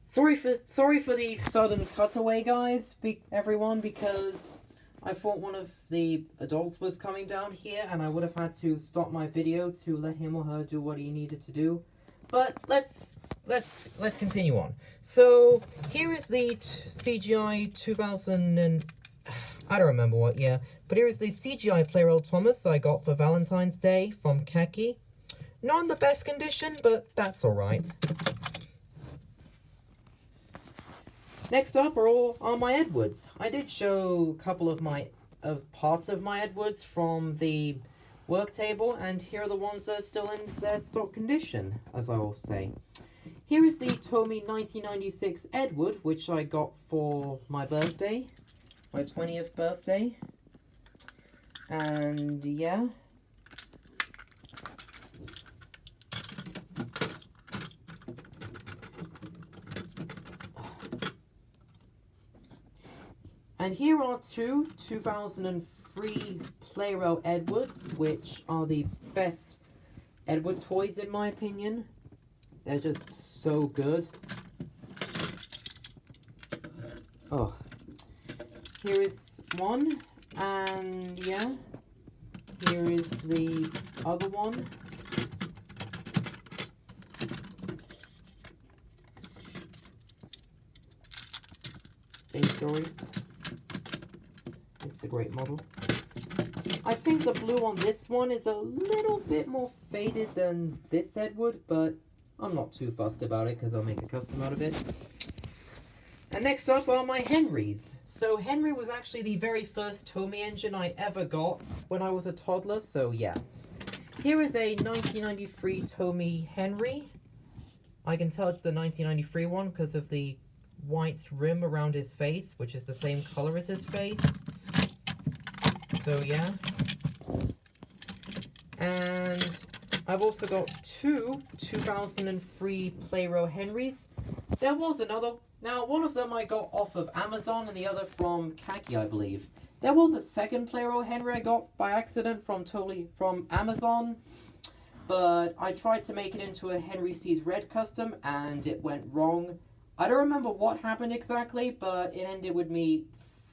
Sorry for the sudden cutaway, guys, everyone, because I thought one of the adults was coming down here, and I would have had to stop my video to let him or her do what he needed to do. But let's continue on. So here is the CGI 2000 and I don't remember what year, but here is the CGI Playroll Thomas that I got for Valentine's Day from Khaki. Not in the best condition, but that's all right. Next up are my Edwards. I did show a couple of parts of my Edwards from the Worktable, and here are the ones that are still in their stock condition, as I will say. Here is the Toby 1996 Edward, which I got for my birthday, my 20th birthday, and yeah. And here are two 2003 Playroll Edwards, which are the best Edward toys in my opinion. They're just so good. Oh. Here is one, and yeah. Here is the other one. Same story. It's a great model. I think the blue on this one is a little bit more faded than this Edward, but I'm not too fussed about it because I'll make a custom out of it. And next up are my Henrys. So Henry was actually the very first Tomy engine I ever got when I was a toddler, so yeah. Here is a 1993 Tomy Henry. I can tell it's the 1993 one because of the white rim around his face, which is the same color as his face. So yeah. And I've also got two 2003 Playroll Henrys. There was another. Now, one of them I got off of Amazon and the other from Khaki, I believe. There was a second Playroll Henry I got by accident from Amazon, but I tried to make it into a Henry Sees Red custom and it went wrong. I don't remember what happened exactly, but it ended with me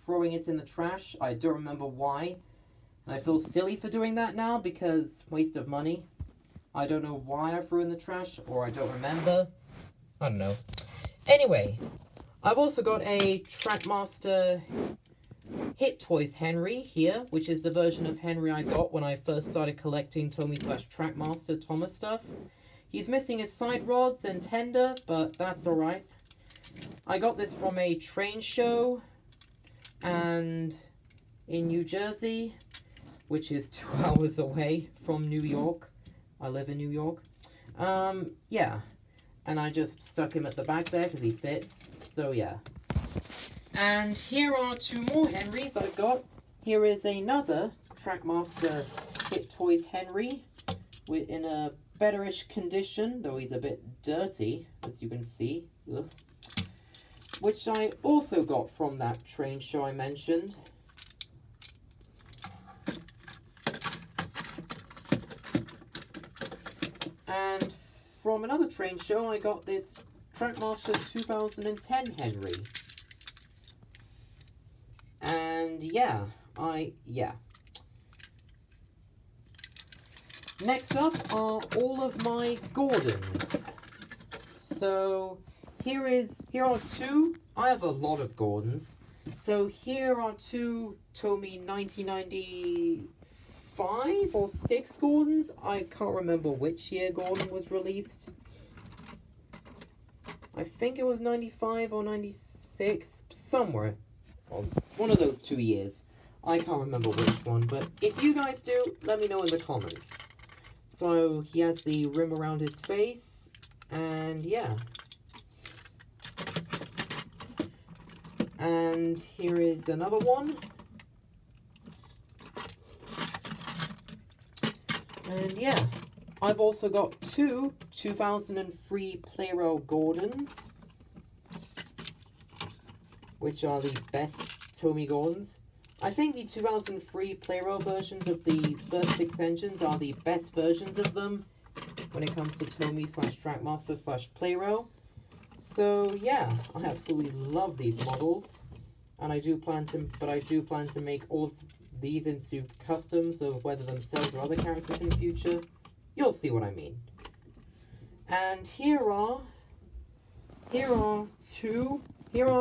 throwing it in the trash. I don't remember why. And I feel silly for doing that now because waste of money. I don't know why I threw in the trash, or I don't remember. I don't know. Anyway, I've also got a Trackmaster Hit Toys Henry here, which is the version of Henry I got when I first started collecting Tomy/Trackmaster Thomas stuff. He's missing his side rods and tender, but that's alright. I got this from a train show and in New Jersey, which is 2 hours away from New York. I live in New York. Yeah. And I just stuck him at the back there because he fits. So yeah. And here are two more Henrys I've got. Here is another Trackmaster Hit Toys Henry in a betterish condition, though he's a bit dirty, as you can see. Ugh. Which I also got from that train show I mentioned. And from another train show, I got this Trackmaster 2010 Henry. And yeah, Next up are all of my Gordons. So here are two. I have a lot of Gordons. So here are two Tomy 1995 or 6 Gordons. I can't remember which year Gordon was released. I think it was 95 or 96, somewhere. Well, one of those 2 years. I can't remember which one, but if you guys do, let me know in the comments. So he has the rim around his face, and yeah. And here is another one. And yeah, I've also got two 2003 Playroll Gordons. which are the best Tomy Gordons. I think the 2003 Playroll versions of the first 6 engines are the best versions of them when it comes to Tomy / Trackmaster / Playroll. So yeah, I absolutely love these models, and I do plan to make all of these into customs of whether themselves or other characters in the future. You'll see what I mean. And here are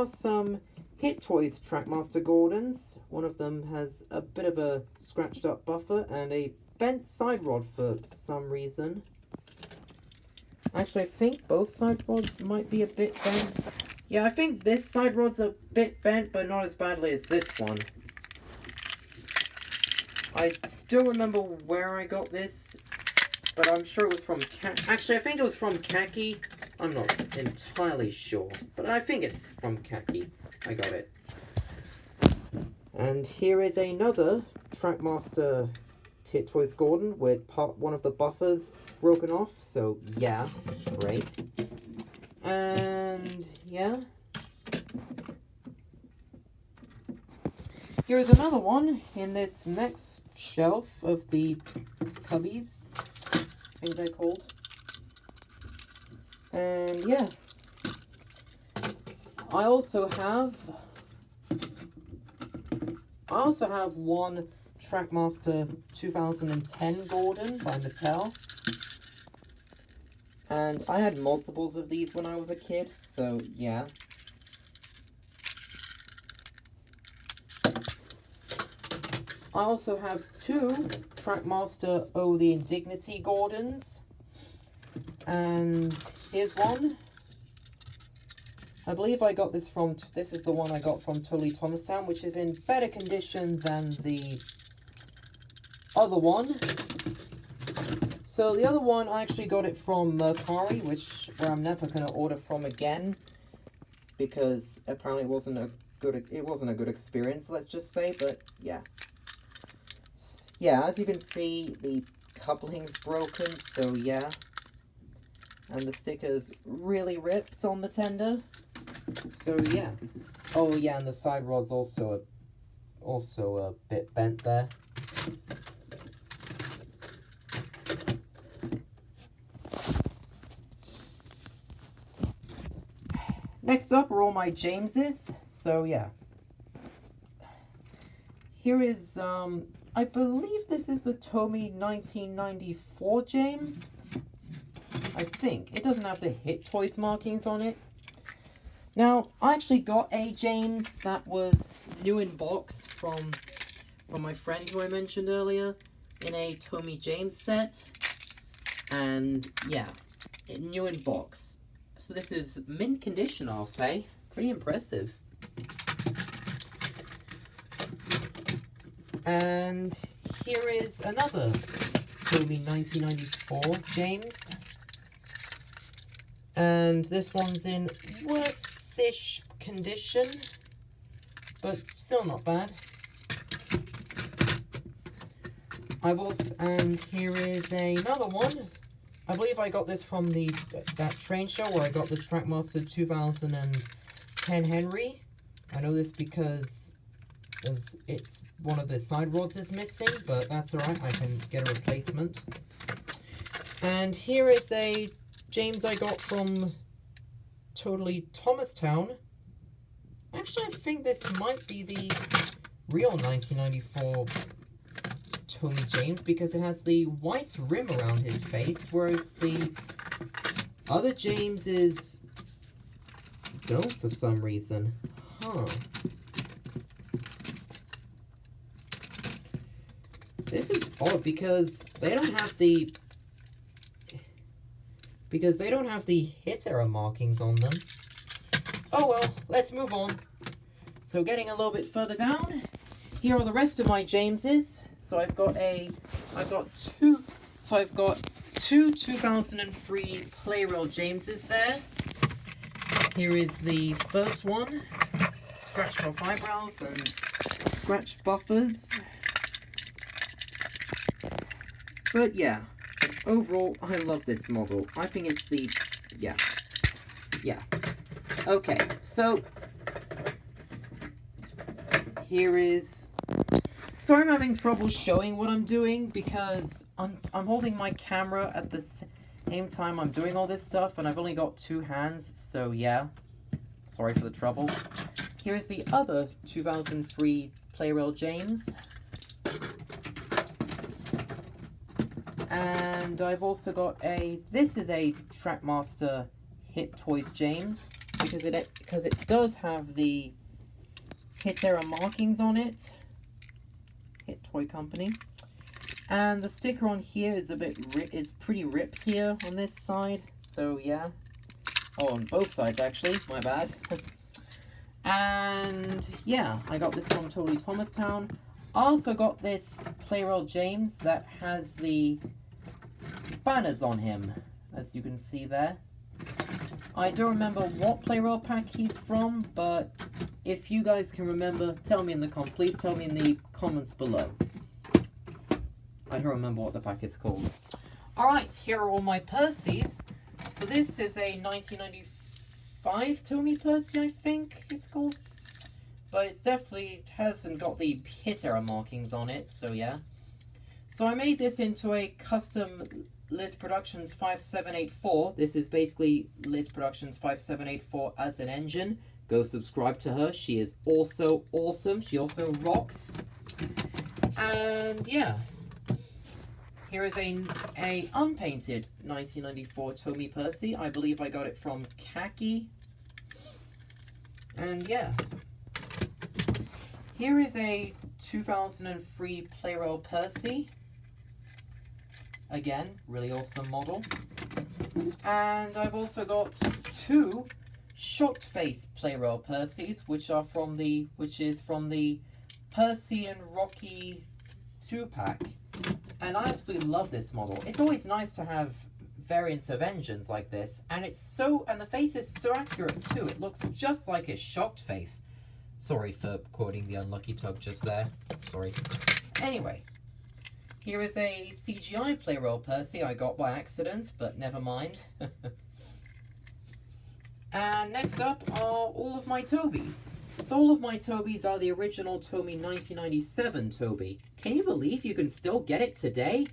some Hit Toys Trackmaster Gordons. One of them has a bit of a scratched up buffer and a bent side rod for some reason. Actually, I think both side rods might be a bit bent. Yeah, I think this side rod's a bit bent, but not as badly as this one. I don't remember where I got this, but I'm sure it was from Actually, I think it was from Khaki. I'm not entirely sure, but I think it's from Khaki. I got it. And here is another Trackmaster Hit Toys Gordon with one of the buffers broken off, so yeah, great. And yeah. Here is another one in this next shelf of the cubbies, I think they're called. And yeah. I also have one Trackmaster 2010 Gordon by Mattel. And I had multiples of these when I was a kid, so yeah. I also have 2 Trackmaster Oh the Indignity Gordons. And here's one. I believe I got this from, this is the one I got from Totally Thomastown, which is in better condition than the other one. So the other one, I actually got it from Mercari, where I'm never going to order from again, because apparently it wasn't a good experience, let's just say, but yeah. Yeah, as you can see, the coupling's broken, so yeah. And the sticker's really ripped on the tender. So yeah. Oh yeah, and the side rod's also a bit bent there. Next up are all my Jameses. So yeah. Here is I believe this is the Tomy 1994 James. I think. It doesn't have the Hit Toys markings on it. Now, I actually got a James that was new in box from my friend who I mentioned earlier in a Tomy James set. And yeah, new in box. So this is mint condition, I'll say. Pretty impressive. And here is another Tomy 1994 James. And this one's in worse-ish condition, but still not bad. And here is another one. I believe I got this from that train show where I got the Trackmaster 2010 Henry. I know this because it's one of the side rods is missing, but that's alright, I can get a replacement. And here is a James I got from Totally Thomastown. Actually, I think this might be the real 1994 Tomy James because it has the white rim around his face, whereas the other James don't for some reason. Huh. This is odd because they don't have the hit error markings on them. Oh well, let's move on. So getting a little bit further down, here are the rest of my Jameses. So I've got two 2003 Playroll Jameses there. Here is the first one, scratched off eyebrows and scratched buffers. But yeah. Overall, I love this model. I think it's yeah. Okay, so here is... Sorry I'm having trouble showing what I'm doing because I'm holding my camera at the same time I'm doing all this stuff and I've only got 2 hands, so yeah. Sorry for the trouble. Here's the other 2003 Playrail James. And I've also got this is a Trackmaster Hit Toys James because it does have the hit error markings on it. Hit Toy Company. And the sticker on here is is pretty ripped here on this side. So yeah. Oh, on both sides actually, my bad. And yeah, I got this from Totally Thomastown. I also got this Playrail James that has the banners on him, as you can see there. I don't remember what Playrail pack he's from, but if you guys can remember, tell me in the please tell me in the comments below. I don't remember what the pack is called. Alright, here are all my Percys. So this is a 1995 Tomy Percy, I think it's called. But it definitely hasn't got the hit error markings on it, so yeah. So I made this into a custom Liz Productions 5784. This is basically Liz Productions 5784 as an engine. Go subscribe to her. She is also awesome. She also rocks. And yeah. Here is a unpainted 1994 Tomy Percy. I believe I got it from Khaki. And yeah. Here is a 2003 Playrail Percy. Again, really awesome model. And I've also got 2 shocked face Playrail Percys, which is from the Percy and Rocky 2-pack. And I absolutely love this model. It's always nice to have variants of engines like this, and the face is so accurate too. It looks just like a shocked face. Sorry for quoting the Unlucky Tug just there. Sorry. Anyway, here is a CGI Playrail Percy I got by accident, but never mind. And next up are all of my Tobys. So all of my Tobys are the original Tomy 1997 Toby. Can you believe you can still get it today?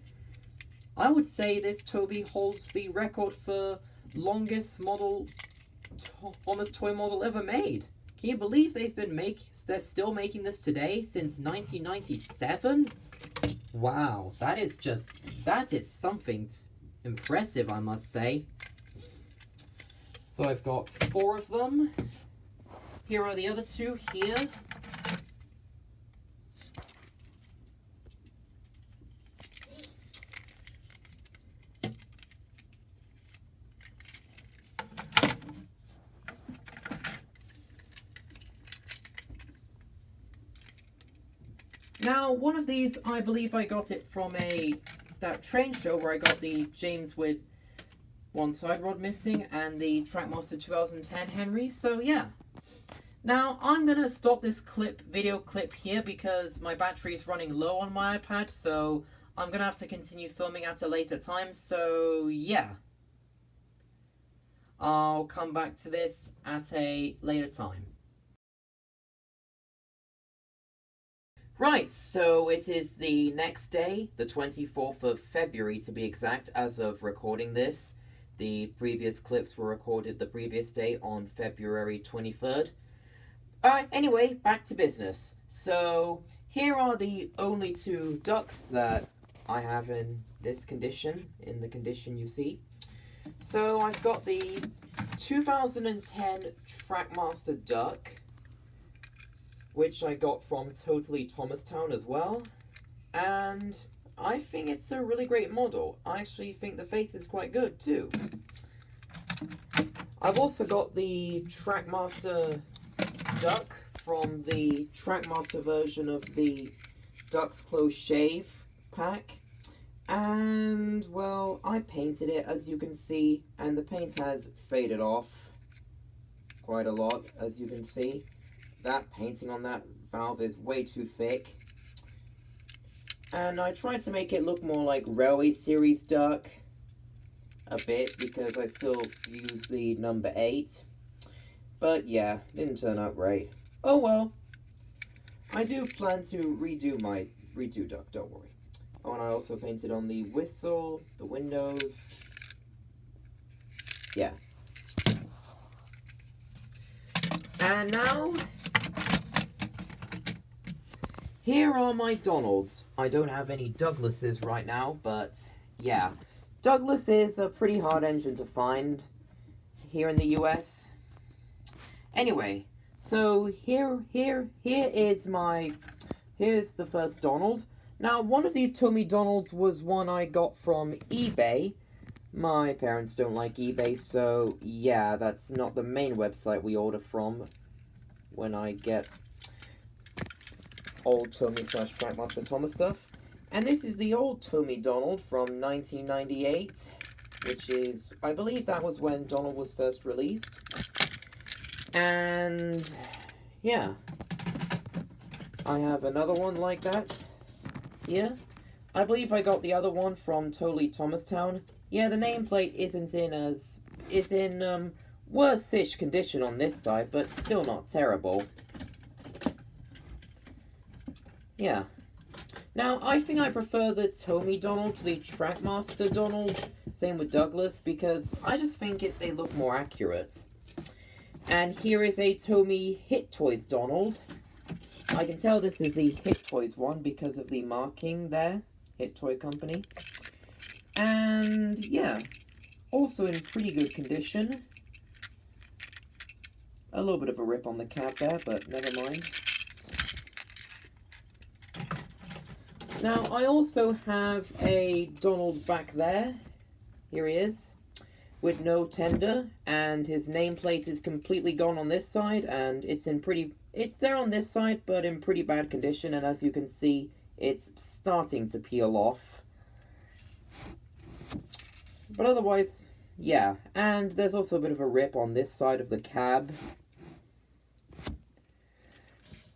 I would say this Toby holds the record for longest model Thomas toy model ever made. Can you believe they're still making this today since 1997? Wow, that is something impressive, I must say. So I've got 4 of them. Here are the other 2 here. Now, one of these, I believe I got it from that train show where I got the James with one side rod missing and the Trackmaster 2010 Henry, so yeah. Now, I'm going to stop this video clip here because my battery is running low on my iPad, so I'm going to have to continue filming at a later time, so yeah. I'll come back to this at a later time. Right, so it is the next day, the 24th of February to be exact, as of recording this. The previous clips were recorded the previous day on February 23rd. Anyway, back to business. So, here are the only 2 ducks that I have in this condition, in the condition you see. So, I've got the 2010 Trackmaster duck, which I got from Totally Thomastown as well, and I think it's a really great model. I actually think the face is quite good too. I've also got the Trackmaster duck from the Trackmaster version of the Duck's Close Shave pack, and well, I painted it as you can see, and the paint has faded off quite a lot as you can see. That painting on that valve is way too thick. And I tried to make it look more like Railway Series duck a bit because I still use the number 8. But yeah, didn't turn out great. Oh well. I do plan to redo Duck, don't worry. Oh, and I also painted on the whistle, the windows. Yeah. And now, here are my Donalds. I don't have any Douglases right now, but yeah. Douglas is a pretty hard engine to find here in the US. Anyway, so here's the first Donald. Now, one of these Tomy Donalds was one I got from eBay. My parents don't like eBay, so yeah, that's not the main website we order from when I get old Tomy / Trackmaster Thomas stuff. And this is the old Tomy Donald from 1998, which is, I believe that was when Donald was first released. And yeah, I have another one like that here. I believe I got the other one from totally Thomastown. Yeah, the nameplate is in worse-ish condition on this side, but still not terrible. Yeah. Now, I think I prefer the Tomy Donald to the Trackmaster Donald, same with Douglas, because I just think they look more accurate. And here is a Tomy Hit Toys Donald. I can tell this is the Hit Toys one because of the marking there, Hit Toy Company. And yeah, also in pretty good condition. A little bit of a rip on the cap there, but never mind. Now, I also have a Donald back there. Here he is, with no tender, and his nameplate is completely gone on this side, and it's there on this side, but in pretty bad condition, and as you can see, it's starting to peel off. But otherwise, yeah, and there's also a bit of a rip on this side of the cab.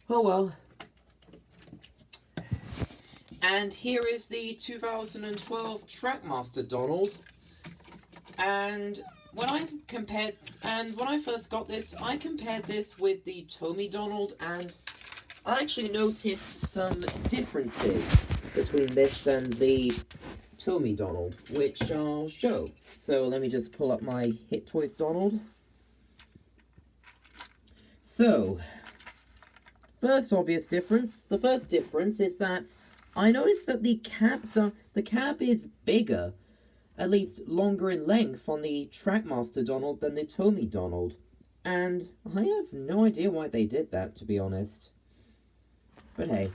Oh well. And here is the 2012 Trackmaster Donald. And when I first got this, I compared this with the Tomy Donald, and I actually noticed some differences between this and the Tomy Donald, which I'll show. So let me just pull up my Hit Toys Donald. So, the first difference is that I noticed that the cab is bigger, at least longer in length on the Trackmaster Donald than the Tomy Donald. And I have no idea why they did that, to be honest. But hey.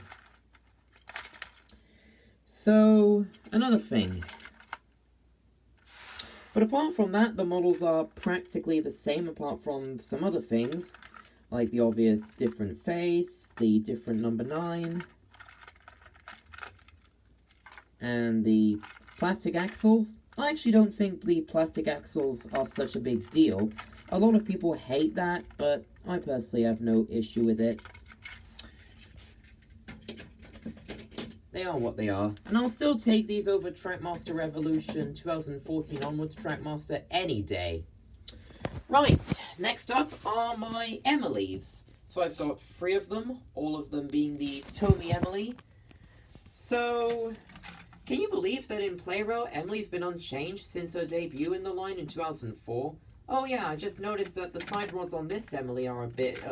So, another thing. But apart from that, the models are practically the same apart from some other things, like the obvious different face, the different number 9, and the plastic axles. I actually don't think the plastic axles are such a big deal. A lot of people hate that, but I personally have no issue with it. They are what they are. And I'll still take these over Trackmaster Revolution 2014 onwards Trackmaster any day. Right, next up are my Emilys. So I've got 3 of them, all of them being the Tomy Emily. So, can you believe that in Playrow, Emily's been unchanged since her debut in the line in 2004? Oh yeah, I just noticed that the side rods on this Emily are a bit,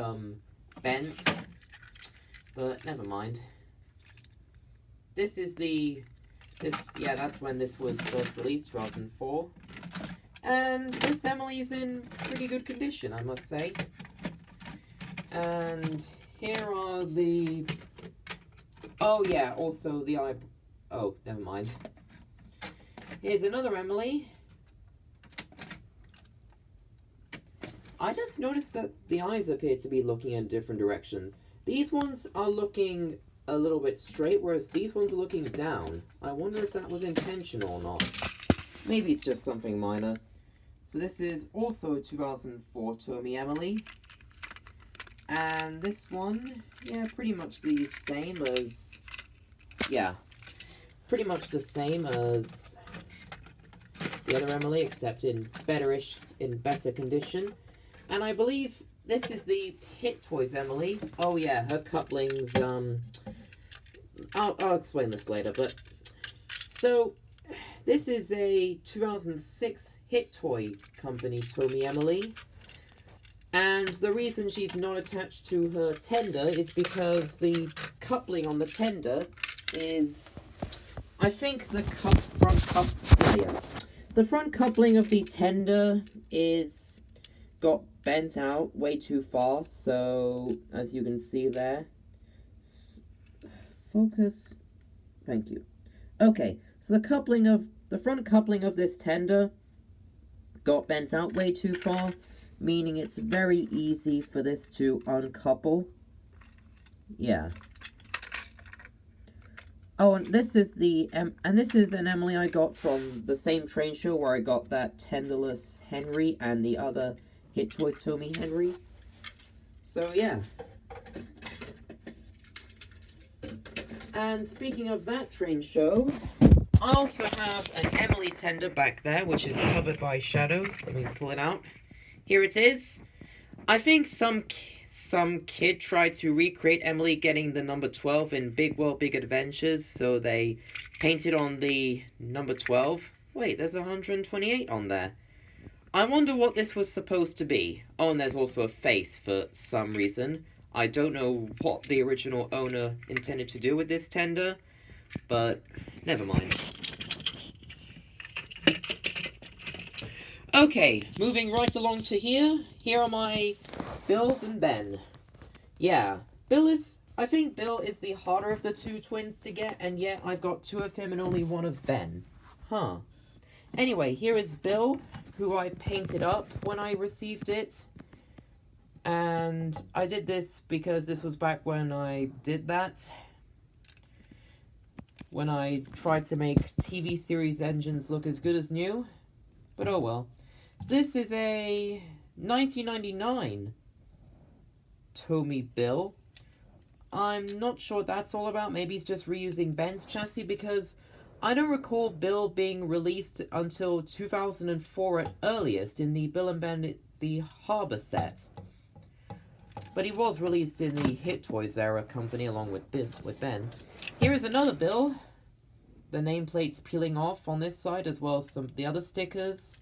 bent. But never mind. Yeah, that's when this was first released, 2004. And this Emily's in pretty good condition, I must say. And here are the... Oh yeah, also the eye... Oh, never mind. Here's another Emily. I just noticed that the eyes appear to be looking in a different direction. These ones are looking a little bit straight, whereas these ones are looking down. I wonder if that was intentional or not. Maybe it's just something minor. So this is also a 2004 Tomy Emily. And this one, yeah, pretty much the same as... Yeah. Pretty much the same as the other Emily, except in better condition. And I believe this is the Hit Toys Emily. Oh yeah, her couplings, I'll explain this later, but... So, this is a 2006 Hit Toy Company Tomy Emily. And the reason she's not attached to her tender is because the coupling on the tender is... I think the front coupling of the tender got bent out way too far, so as you can see there, focus, thank you. Okay, so the front coupling of this tender got bent out way too far, meaning it's very easy for this to uncouple. Yeah. Oh, and this is an Emily I got from the same train show where I got that tenderless Henry and the other Hit Toys Tomy Henry. So yeah. And speaking of that train show, I also have an Emily tender back there, which is covered by shadows. Let me pull it out. Here it is. I think some kid tried to recreate Emily getting the number 12 in Big World Big Adventures, so they painted on the number 12. Wait, there's 128 on there. I wonder what this was supposed to be. Oh, and there's also a face for some reason. I don't know what the original owner intended to do with this tender, but never mind. Okay, moving right along to here. Here are my Bills and Ben. Yeah, I think Bill is the harder of the two twins to get, and yet I've got two of him and only one of Ben. Huh. Anyway, here is Bill, who I painted up when I received it. And I did this because this was back when I did that. When I tried to make TV series engines look as good as new. But oh well. So this is a 1999 Tomy Bill. I'm not sure what that's all about. Maybe he's just reusing Ben's chassis, because I don't recall Bill being released until 2004 at earliest in the Bill and Ben the Harbor set. But he was released in the Hit Toys era company along with Ben. Here is another Bill. The nameplate's peeling off on this side, as well as some of the other stickers.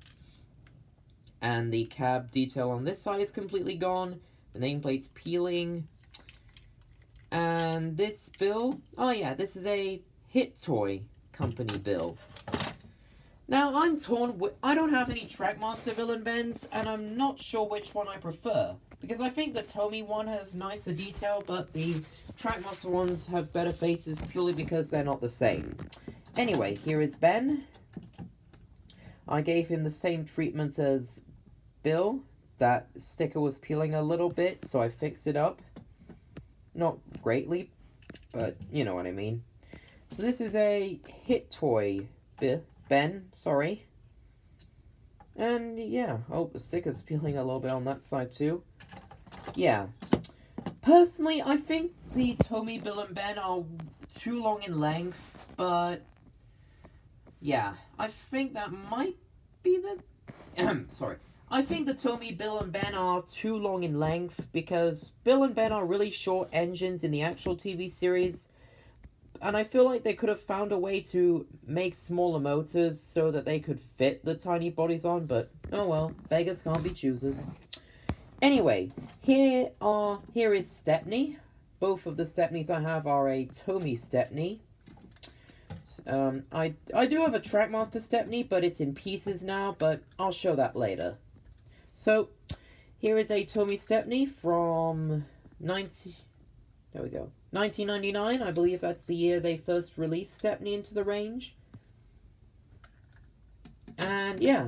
And the cab detail on this side is completely gone. The nameplate's peeling. And this Bill, oh yeah, this is a Hit Toy Company Bill. Now, I'm torn. I don't have any Trackmaster Villain Bens, and I'm not sure which one I prefer. Because I think the Tomy one has nicer detail, but the Trackmaster ones have better faces purely because they're not the same. Anyway, here is Ben. I gave him the same treatment as Bill. That sticker was peeling a little bit, so I fixed it up. Not greatly, but you know what I mean. So this is a Hit Toy Ben, sorry. And yeah, oh, the sticker's peeling a little bit on that side too. Yeah. Personally, I think the Tomy Bill and Ben are too long in length, but yeah, I think that might be the... sorry. I think the Tomy Bill and Ben are too long in length because Bill and Ben are really short engines in the actual TV series. And I feel like they could have found a way to make smaller motors so that they could fit the tiny bodies on, but oh well, beggars can't be choosers. Anyway, here is Stepney. Both of the Stepneys I have are a Tomy Stepney. I do have a Trackmaster Stepney, but it's in pieces now, but I'll show that later. So, here is a Tomy Stepney from 1999, I believe that's the year they first released Stepney into the range. And yeah,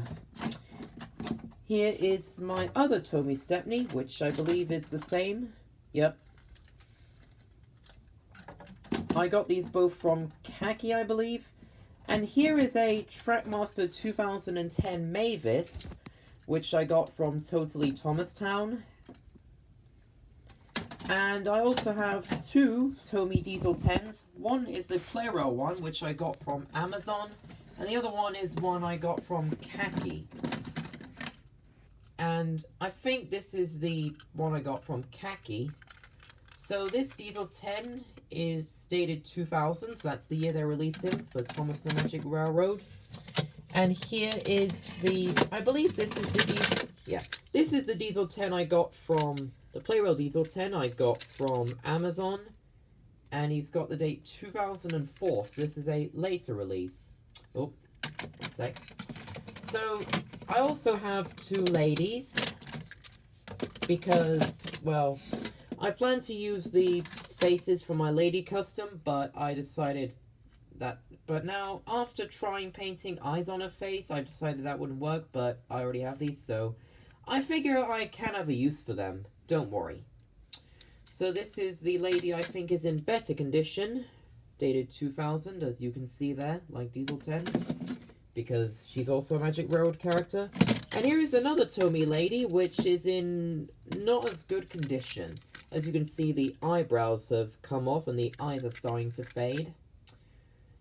here is my other Tomy Stepney, which I believe is the same. Yep. I got these both from Khaki, I believe. And here is a Trackmaster 2010 Mavis, which I got from Totally Thomastown. And I also have two Tomy Diesel 10s. One is the Playroll one, which I got from Amazon. And the other one is one I got from Khaki. And I think this is the one I got from Khaki. So this Diesel 10 is dated 2000, so that's the year they released him for Thomas the Magic Railroad. And here is the, I believe this is the Diesel, yeah, this is the Diesel 10 I got from, the Playrail Diesel 10 I got from Amazon. And he's got the date 2004, so this is a later release. Oh, one sec. So, I also have two ladies, because, well, I plan to use the faces for my lady custom, but I decided that, but now, after trying painting eyes on her face, I decided that wouldn't work, but I already have these, so I figure I can have a use for them, don't worry. So this is the lady I think is in better condition, dated 2000, as you can see there, like Diesel 10, because she's also a Magic Railroad character. And here is another Tomy lady, which is in not as good condition. As you can see, the eyebrows have come off and the eyes are starting to fade.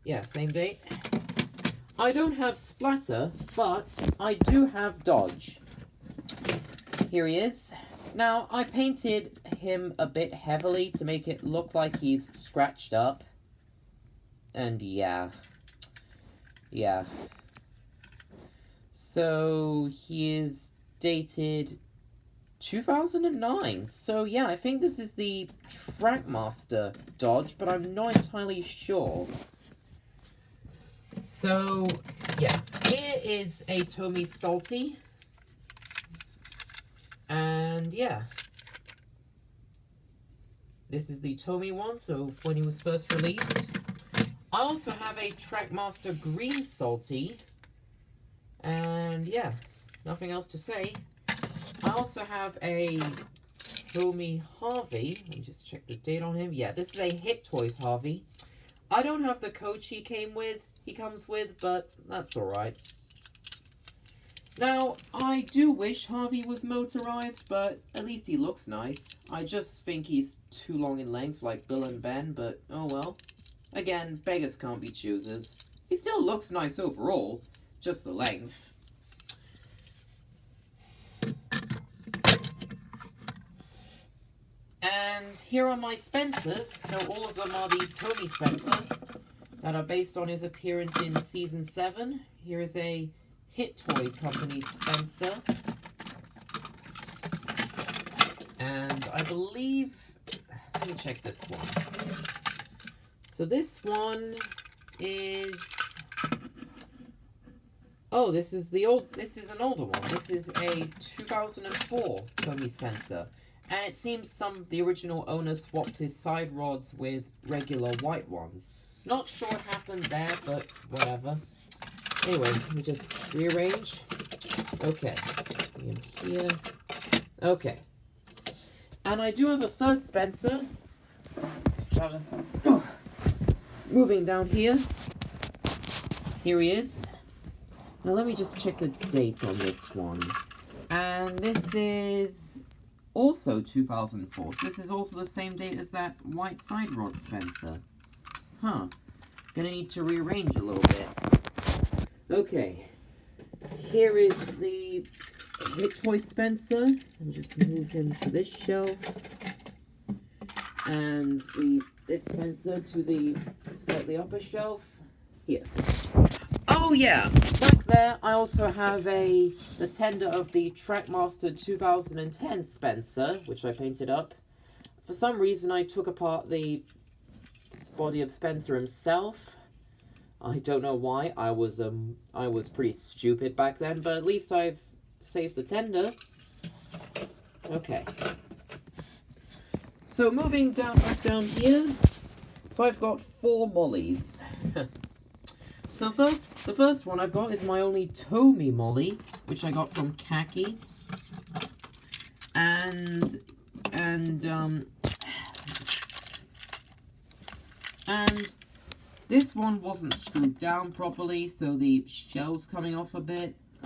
Yeah, same date. I don't have Splatter, but I do have Dodge. Here he is. Now, I painted him a bit heavily to make it look like he's scratched up. And yeah. So, he is dated 2009. So, yeah, I think this is the Trackmaster Dodge, but I'm not entirely sure. So, yeah, here is a Tomy Salty. And, yeah. This is the Tomy one, so when he was first released. I also have a Trackmaster Green Salty. And, yeah, nothing else to say. I also have a Tomy Harvey. Let me just check the date on him. Yeah, this is a Hit Toys Harvey. I don't have the coach he comes with, but that's alright. Now, I do wish Harvey was motorized, but at least he looks nice. I just think he's too long in length, like Bill and Ben, but oh well. Again, beggars can't be choosers. He still looks nice overall, just the length. And here are my Spencers, so all of them are the Tomy Spencer that are based on his appearance in Season 7. Here is a Hit Toy Company Spencer. And I believe, let me check this one. So this one is, oh, this is an older one. This is a 2004 Tomy Spencer. And it seems the original owner swapped his side rods with regular white ones. Not sure what happened there, but whatever. Anyway, let me just rearrange. Okay. In here. Okay. And I do have a third Spencer. Which I'll just... moving down here. Here he is. Now let me just check the date on this one. And this is also 2004. So this is also the same date as that white side rod Spencer. Huh. Gonna need to rearrange a little bit. Okay. Here is the Hit Toy Spencer. Let me just move him to this shelf. And this Spencer to the slightly upper shelf. Here. Oh yeah, back there I also have the tender of the Trackmaster 2010 Spencer, which I painted up. For some reason I took apart the body of Spencer himself. I don't know why. I was pretty stupid back then, but at least I've saved the tender. Okay. So moving back down here. So I've got 4 mollies. So the first one I've got is my only Tomy Molly, which I got from Khaki. And this one wasn't screwed down properly, so the shell's coming off a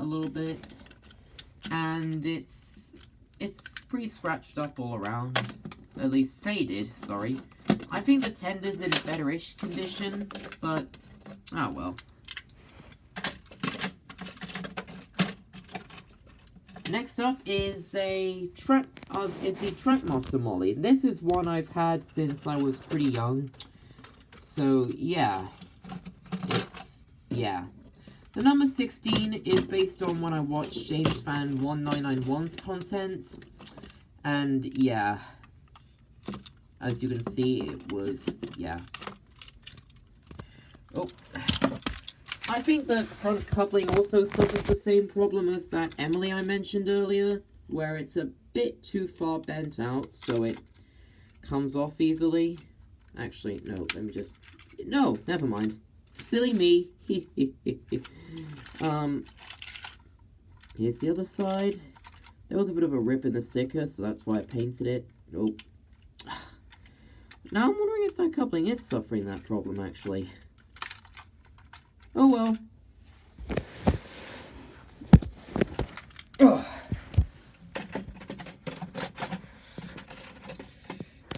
little bit. And it's pretty scratched up all around. At least faded, sorry. I think the tender's in better-ish condition, but oh well. Next up is the Trackmaster Molly. This is one I've had since I was pretty young. So, yeah. The number 16 is based on when I watched James Fan 1991's content. And, yeah. As you can see, it was, yeah. Oh. I think the front coupling also suffers the same problem as that Emily I mentioned earlier, where it's a bit too far bent out, so it comes off easily. Actually, no, let me just... No, never mind. Silly me. Here's the other side. There was a bit of a rip in the sticker, so that's why I painted it. Nope. Now I'm wondering if that coupling is suffering that problem, actually. Oh well. Ugh.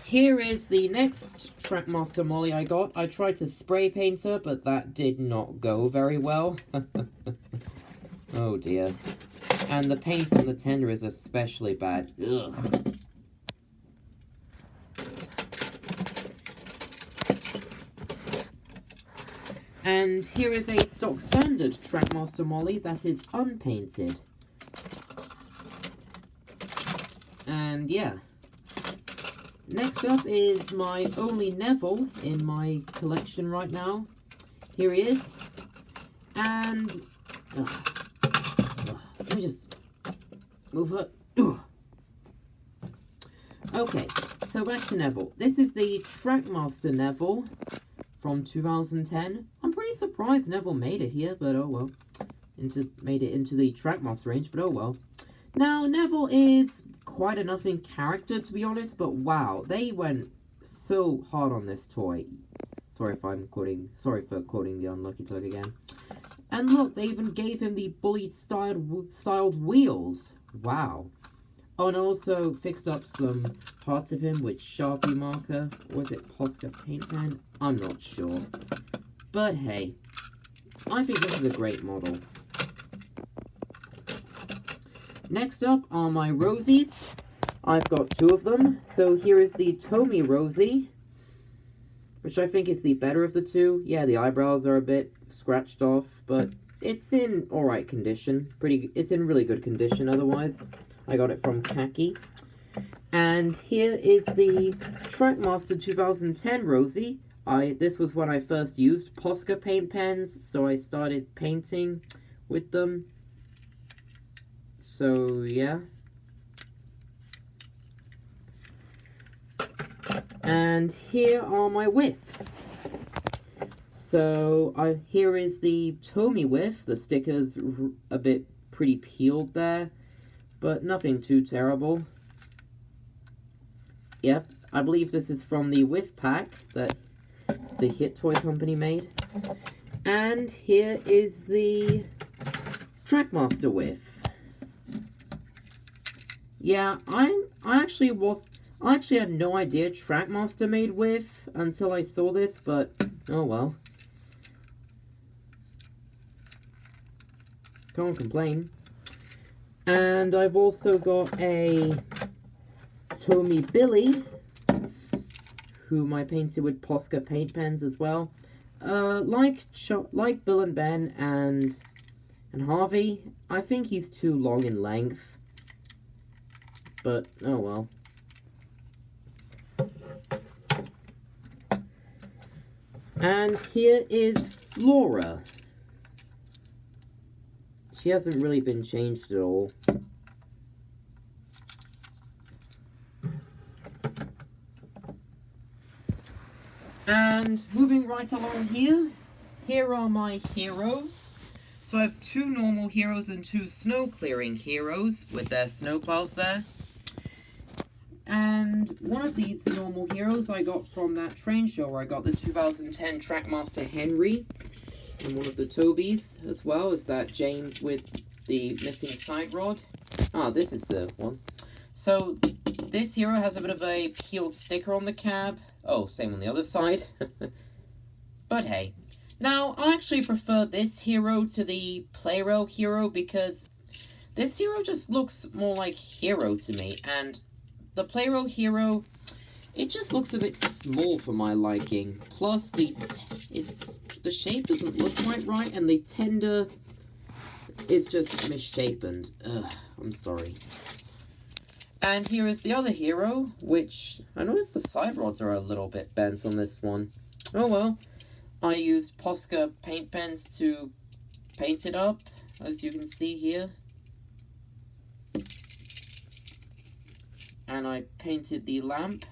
Here is the next Trackmaster Molly I got. I tried to spray paint her, but that did not go very well. Oh dear. And the paint on the tender is especially bad. Ugh. And here is a stock standard Trackmaster Molly that is unpainted. And yeah. Next up is my only Neville in my collection right now. Here he is. And... let me just move her. Okay, so back to Neville. This is the Trackmaster Neville from 2010. I'm pretty surprised Neville made it here, but oh well. Made it into the Trackmaster range, but oh well. Now, Neville is quite enough in character, to be honest, but wow, they went so hard on this toy. Sorry for quoting the Unlucky Tug again. And look, they even gave him the bullied styled wheels. Wow. Oh, and I also fixed up some parts of him with Sharpie marker. Or was it Posca paint pen? I'm not sure. But hey, I think this is a great model. Next up are my Rosies. I've got two of them. So here is the Toby Rosie, which I think is the better of the two. Yeah, the eyebrows are a bit scratched off, but it's in alright condition. It's in really good condition otherwise. I got it from Khaki. And here is the Trackmaster 2010 Rosie. This was when I first used Posca paint pens, so I started painting with them. So, yeah. And here are my whiffs. So, here is the Tomy whiff. The sticker's a bit pretty peeled there, but nothing too terrible. Yep, I believe this is from the whiff pack that the Hit Toy Company made. And here is the Trackmaster whiff. Yeah, I actually had no idea Trackmaster made whiff until I saw this, but oh well. Can't complain. And I've also got a Tommy Billy, whom I painted with Posca paint pens as well. Like Bill and Ben and Harvey, I think he's too long in length. But, oh well. And here is Flora. She hasn't really been changed at all. And moving right along here are my heroes. So I have two normal heroes and two snow clearing heroes with their snowplows there. And one of these normal heroes I got from that train show where I got the 2010 Trackmaster Henry. And one of the Tobys as well is that James with the missing side rod. Ah, this is the one. So this hero has a bit of a peeled sticker on the cab. Oh, same on the other side. But hey. Now, I actually prefer this hero to the Playrail hero because This hero just looks more like Hero to me, and the Playroll Hero, it just looks a bit small for my liking. Plus, the shape doesn't look quite right, and the tender is just misshapen. Ugh, I'm sorry. And here is the other hero, which I noticed the side rods are a little bit bent on this one. Oh well. I used Posca paint pens to paint it up, as you can see here. And I painted the lamp.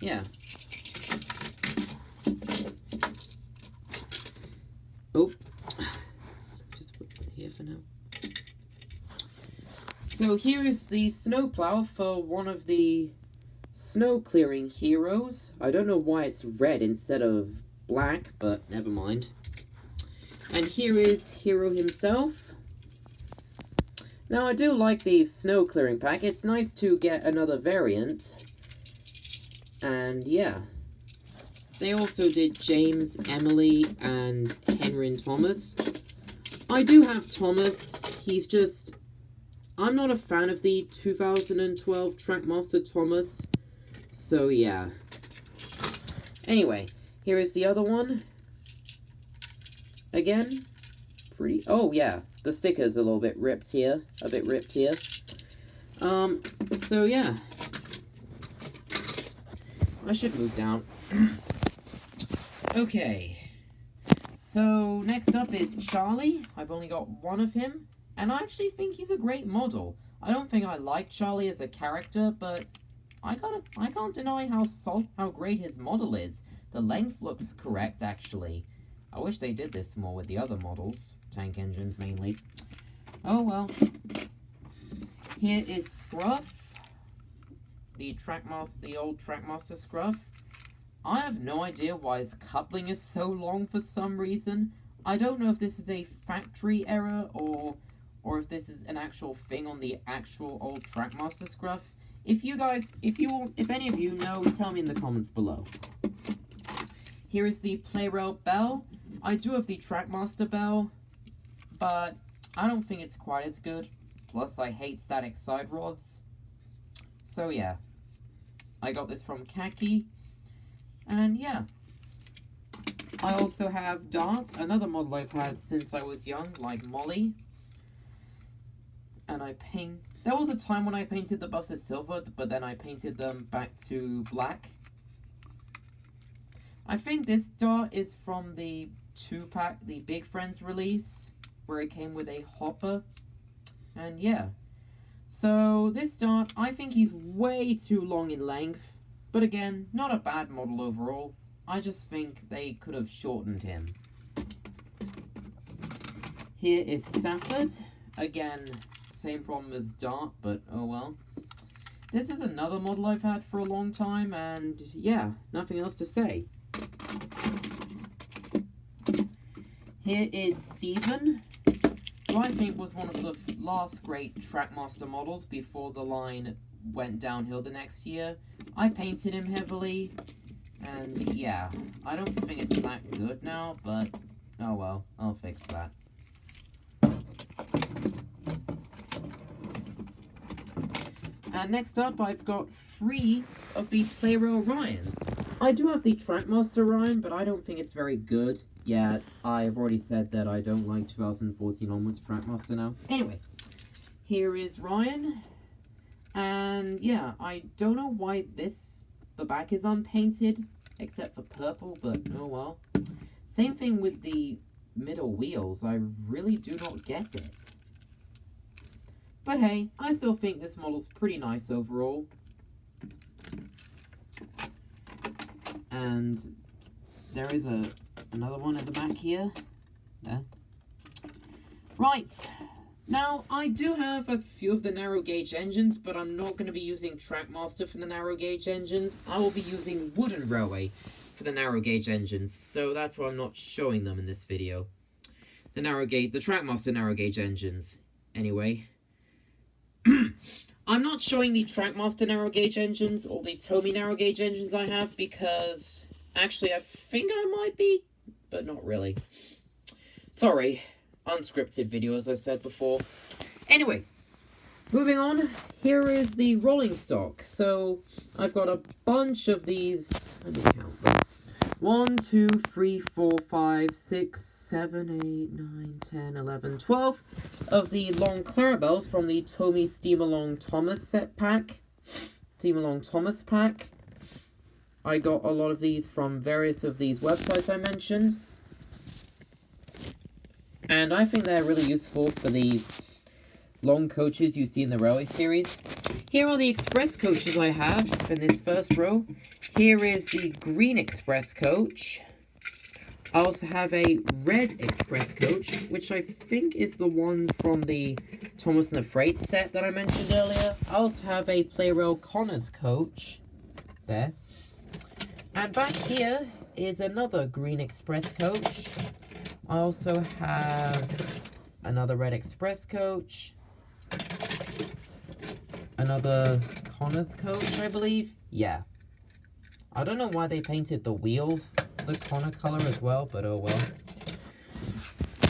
Yeah. Oh. Just put it here for now. So here is the snowplow for one of the snow clearing heroes. I don't know why it's red instead of black, but never mind. And here is Hero himself. Now I do like the snow clearing pack. It's nice to get another variant. And yeah. They also did James, Emily, and Henry and Thomas. I do have Thomas. He's just... I'm not a fan of the 2012 Trackmaster Thomas. So yeah. Anyway, here is the other one. Again, pretty... Oh yeah, the sticker's a little bit ripped here. So yeah. I should move down. Okay. So, next up is Charlie. I've only got one of him, and I actually think he's a great model. I don't think I like Charlie as a character, but I can't deny how great his model is. The length looks correct, actually. I wish they did this more with the other models. Tank engines, mainly. Oh, well. Here is Scruff. The old Trackmaster Scruff. I have no idea why his coupling is so long for some reason. I don't know if this is a factory error or if this is an actual thing on the actual old Trackmaster Scruff. If any of you know, tell me in the comments below. Here is the Playroll Bell. I do have the Trackmaster Bell, but I don't think it's quite as good. Plus, I hate static side rods. So yeah, I got this from Khaki, and yeah. I also have Dart, another model I've had since I was young, like Molly. And there was a time when I painted the buffer silver, but then I painted them back to black. I think this Dart is from the 2-pack, the Big Friends release, where it came with a hopper. And yeah. So, this Dart, I think he's way too long in length, but again, not a bad model overall. I just think they could have shortened him. Here is Stafford. Again, same problem as Dart, but oh well. This is another model I've had for a long time, and yeah, nothing else to say. Here is Stephen, who I think was one of the last great Trackmaster models before the line went downhill the next year. I painted him heavily, and yeah, I don't think it's that good now, but oh well, I'll fix that. And next up, I've got 3 of the Playroll Ryans. I do have the Trackmaster Ryan, but I don't think it's very good. Yeah, I've already said that I don't like 2014 onwards Trackmaster now. Anyway, here is Ryan. And yeah, I don't know why the back is unpainted, except for purple, but oh well. Same thing with the middle wheels. I really do not get it. But hey, I still think this model's pretty nice overall. And there is another one at the back here. There. Right. Now, I do have a few of the narrow gauge engines, but I'm not going to be using Trackmaster for the narrow gauge engines. I will be using Wooden Railway for the narrow gauge engines, so that's why I'm not showing them in this video. The Trackmaster narrow gauge engines. Anyway. I'm not showing the Trackmaster narrow gauge engines or the Toby narrow gauge engines I have because actually I think I might be, but not really. Sorry. unscripted video, as I said before. Anyway, moving on, here is the rolling stock. So, I've got a bunch of these, let me count them. 1, 2, 3, 4, 5, 6, 7, 8, 9, 10, 11, 12 of the long Clarabelles from the Toby Steam-Along Thomas set pack. Steam-Along Thomas pack. I got a lot of these from various of these websites I mentioned. And I think they're really useful for the long coaches you see in the Railway series. Here are the express coaches I have in this first row. Here is the green express coach. I also have a red express coach, which I think is the one from the Thomas and the Freight set that I mentioned earlier. I also have a Playrail Connors coach. There. And back here is another green express coach. I also have another red express coach. Another Connors coach, I believe. Yeah. I don't know why they painted the wheels the Connor color as well, but oh well.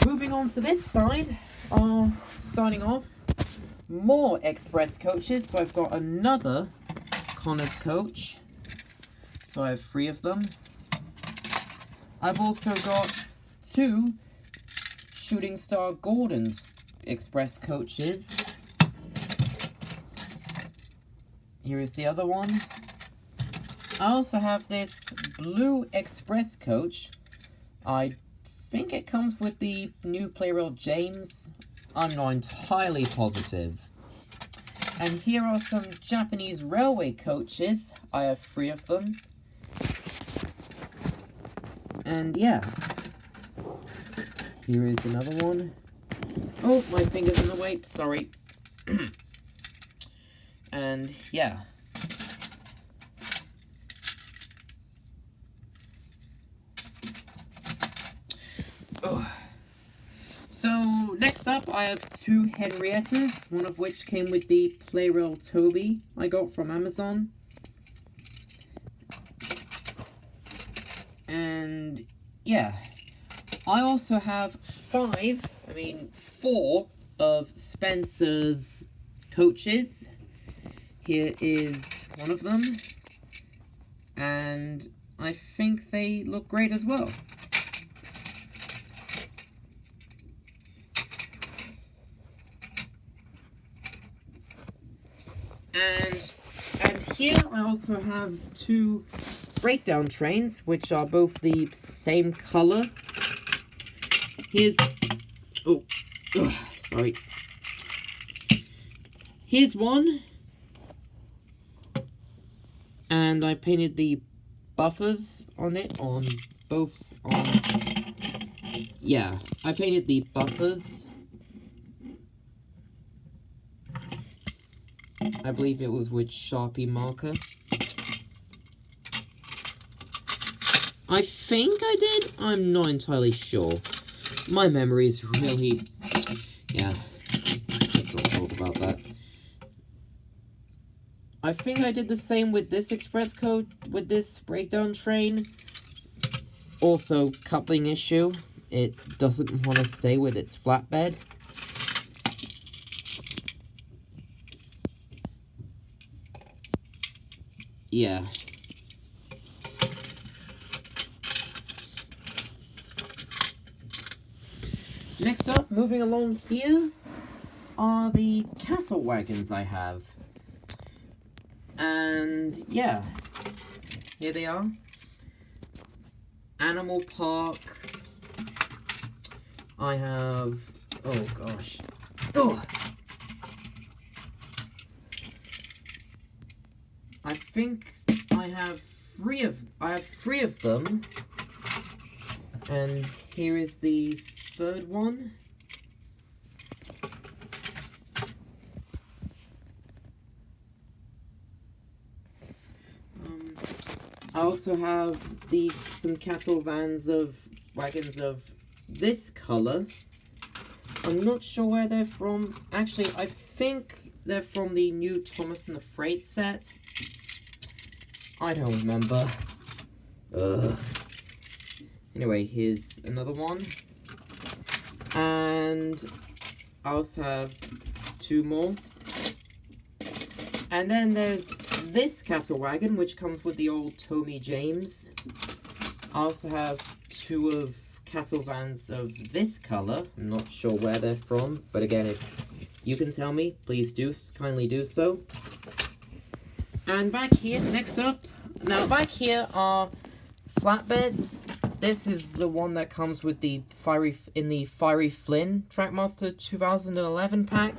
Moving on to this side, starting off, more express coaches. So I've got another Connors coach. So I have 3 of them. I've also got 2 Shooting Star Gordon's express coaches. Here is the other one. I also have this blue express coach. I think it comes with the new Playrail James. I'm not entirely positive. And here are some Japanese railway coaches. I have 3 of them. And yeah. Here is another one. Oh, my finger's in the way. Sorry. And yeah. Oh. So, next up, I have 2 Henriettas, one of which came with the Playrail Toby I got from Amazon. And, yeah. I also have 4 of Spencer's coaches. Here is one of them. And I think they look great as well. And here I also have 2 breakdown trains, which are both the same color. Here's... Oh, sorry. Here's one. And I painted the buffers on it, on both... Yeah, I painted the buffers. I believe it was with Sharpie marker. I think I did? I'm not entirely sure. My memory is really... Yeah, let's not talk about that. I think I did the same with this express code, with this breakdown train. Also, coupling issue. It doesn't want to stay with its flatbed. Yeah. Next up, moving along here, are the cattle wagons I have. And, yeah. Here they are. Animal Park. I have... Oh, gosh. Oh! I think I have 3 of them. And here is the 3rd one. I also have some cattle wagons of this color. I'm not sure where they're from. Actually, I think they're from the new Thomas and the Freight set. I don't remember. Ugh. Anyway, here's another one. And And I also have 2 more. And then there's this cattle wagon, which comes with the old Toby James. I also have 2 of cattle vans of this colour. I'm not sure where they're from, but again, if you can tell me, please do kindly do so. And back here, next up, now back here are flatbeds. This is the one that comes with the Fiery Flynn Trackmaster 2011 pack.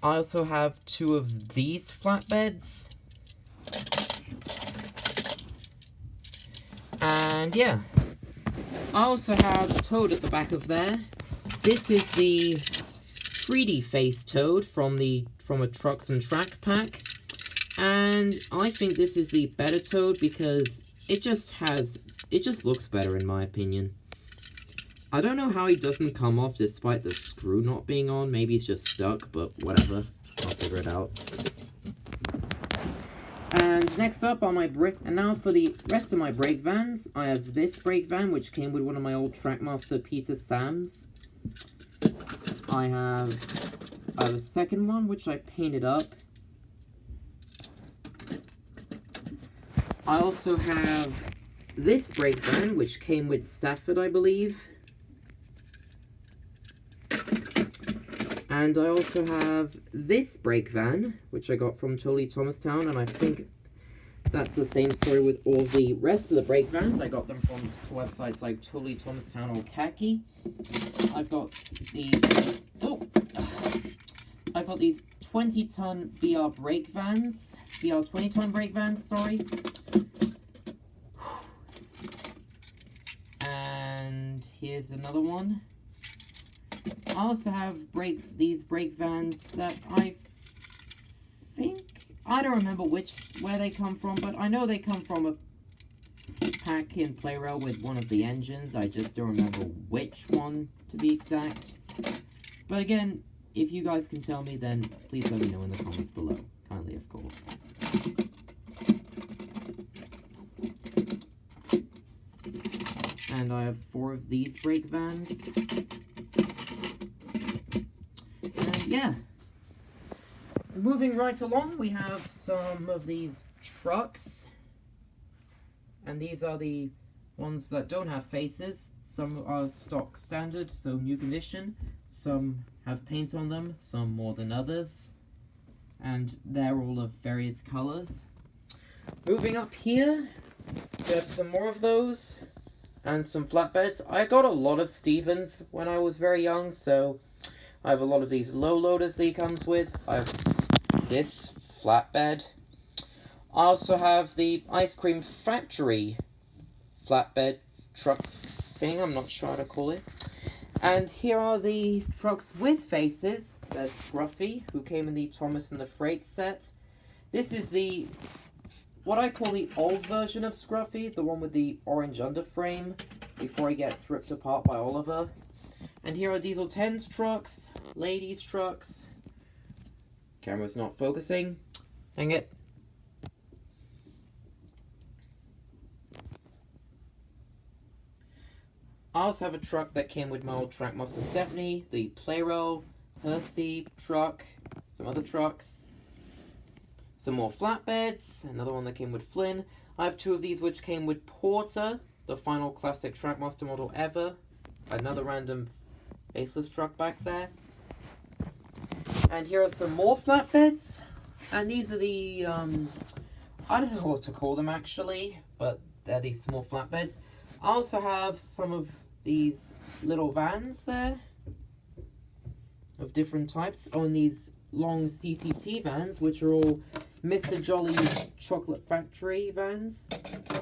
I also have 2 of these flatbeds. And yeah, I also have Toad at the back of there. This is the 3D face Toad from a Trucks and Track pack. And I think this is the better Toad because it just looks better in my opinion. I don't know how he doesn't come off despite the screw not being on. Maybe he's just stuck, but whatever. I'll figure it out. And next up are and now for the rest of my brake vans, I have this brake van, which came with one of my old Trackmaster Peter Sams. I have a second one, which I painted up. I also have this brake van, which came with Stafford, I believe. And I also have this brake van, which I got from Totally Thomastown, and I think that's the same story with all the rest of the brake vans. I got them from websites like Totally Thomastown or Khaki. I've got these 20-ton BR brake vans. BR 20-ton brake vans, sorry. And here's another one. I also have these brake vans that I don't remember where they come from, but I know they come from a pack in Play-Rail with one of the engines. I just don't remember which one to be exact. But again, if you guys can tell me, then please let me know in the comments below. Kindly, of course. And I have 4 of these brake vans. And yeah. Moving right along, we have some of these trucks. And these are the ones that don't have faces. Some are stock standard, so new condition. Some have paint on them, some more than others. And they're all of various colors. Moving up here, we have some more of those. And some flatbeds. I got a lot of Stevens when I was very young, so I have a lot of these low loaders that he comes with. I have this flatbed. I also have the Ice Cream Factory flatbed truck thing, I'm not sure how to call it. And here are the trucks with faces. There's Scruffy, who came in the Thomas and the Freight set. This is what I call the old version of Scruffy, the one with the orange underframe, before he gets ripped apart by Oliver. And here are Diesel 10's trucks, ladies' trucks. Camera's not focusing. Dang it. I also have a truck that came with my old Trackmaster Stepney, the Play-Rail, Hersey truck, some other trucks. Some more flatbeds, another one that came with Flynn. I have 2 of these which came with Porter, the final classic Trackmaster model ever. Another random faceless truck back there. And here are some more flatbeds. And these are the, I don't know what to call them actually, but they're these small flatbeds. I also have some of these little vans there, of different types. Oh, and these long CCT vans, which are all Mr. Jolly Chocolate Factory vans,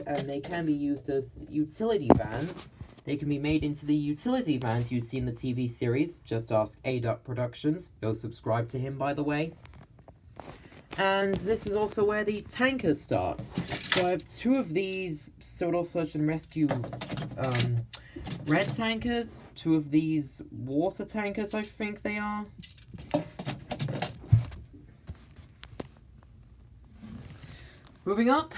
and they can be used as utility vans. They can be made into the utility vans you see in the TV series. Just ask A.Duck Productions. Go subscribe to him, by the way. And this is also where the tankers start. So I have 2 of these Sodor Search and Rescue red tankers. 2 of these water tankers, I think they are. Moving up,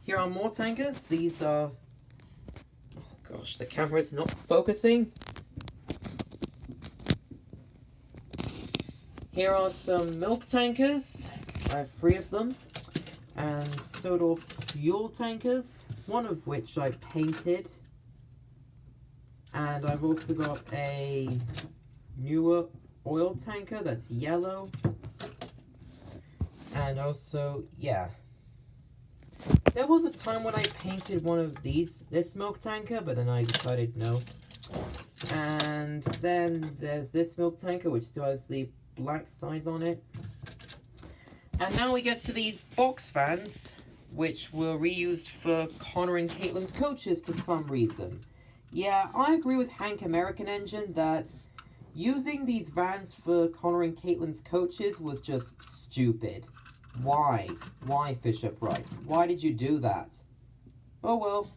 here are more tankers. These are, oh gosh, the camera is not focusing. Here are some milk tankers. I have 3 of them. And Sodor fuel tankers, one of which I painted. And I've also got a newer oil tanker that's yellow. And also, yeah. There was a time when I painted one of this milk tanker, but then I decided no. And then there's this milk tanker, which still has the black sides on it. And now we get to these box fans, which were reused for Connor and Caitlin's coaches for some reason. Yeah, I agree with Hank American Engine that using these vans for Connor and Caitlin's coaches was just stupid. Why? Why, Fisher-Price? Why did you do that? Oh well.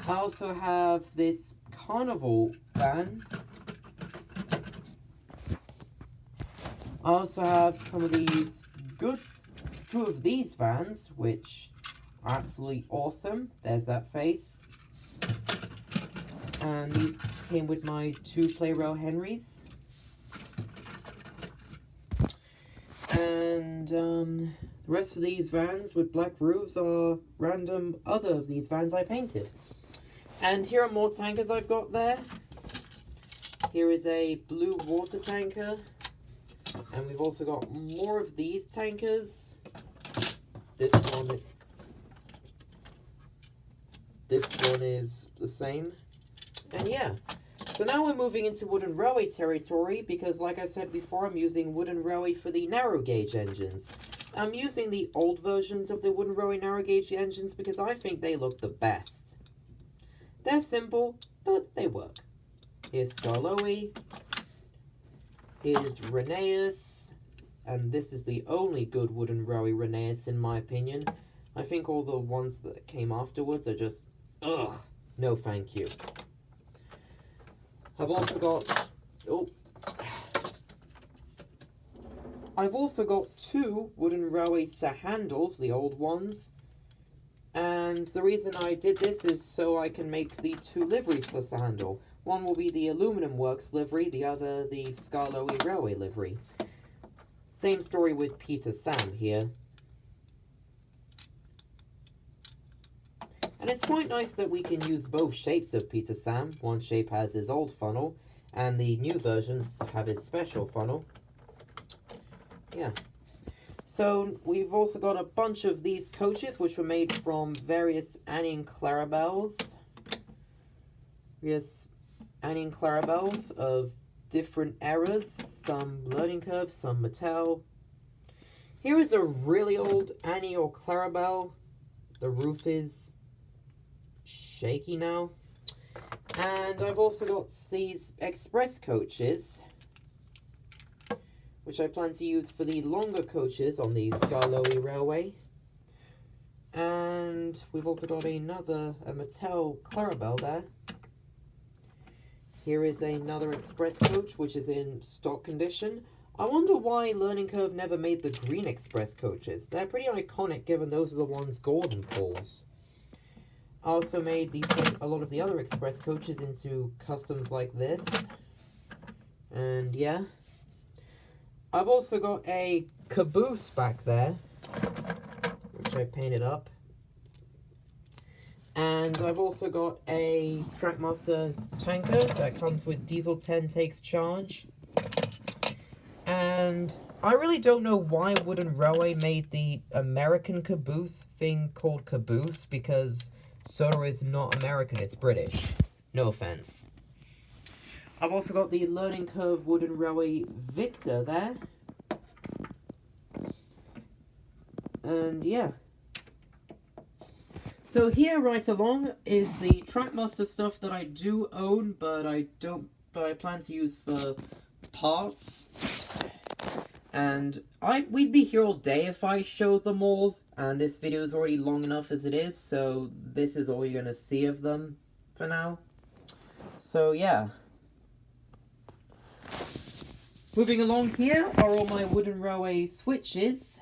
I also have this Carnival van. I also have some of these goods. 2 of these vans, which are absolutely awesome. There's that face. And these came with my 2 Play-Rail Henrys. And the rest of these vans with black roofs are random other of these vans I painted. And here are more tankers I've got there. Here is a blue water tanker. And we've also got more of these tankers. This one is the same. And yeah. So now we're moving into wooden railway territory because, like I said before, I'm using wooden railway for the narrow gauge engines. I'm using the old versions of the wooden railway narrow gauge engines because I think they look the best. They're simple, but they work. Here's Skarloey. Here's Rheneas. And this is the only good wooden railway Rheneas in my opinion. I think all the ones that came afterwards are just, ugh, no thank you. I've also got, I've also got 2 wooden railway handles, the old ones. And the reason I did this is so I can make the 2 liveries for Sahandle. One will be the Aluminum Works livery, the other the Skarloey Railway livery. Same story with Peter Sam here. And it's quite nice that we can use both shapes of Peter Sam. One shape has his old funnel, and the new versions have his special funnel. Yeah. So we've also got a bunch of these coaches, which were made from various Annie and Clarabelles. Yes, Annie and Clarabelles of different eras. Some learning curves, some Mattel. Here is a really old Annie or Clarabelle. The roof is shaky now. And I've also got these express coaches, which I plan to use for the longer coaches on the Skarloey Railway. And we've also got a Mattel Clarabelle there. Here is another express coach, which is in stock condition. I wonder why Learning Curve never made the green express coaches. They're pretty iconic, given those are the ones Gordon pulls. I also made a lot of the other express coaches into customs like this. And yeah. I've also got a caboose back there, which I painted up. And I've also got a Trackmaster tanker that comes with Diesel 10 takes charge. And I really don't know why Wooden Railway made the American caboose thing called caboose, because Sodor is not American, it's British. No offense. I've also got the Learning Curve Wooden Railway Victor there. And yeah. So here right along is the Trackmaster stuff that I do own, but I plan to use for parts. And we'd be here all day if I showed them all, and this video is already long enough as it is, so this is all you're gonna see of them for now. So yeah. Moving along, here are all my Wooden Railway switches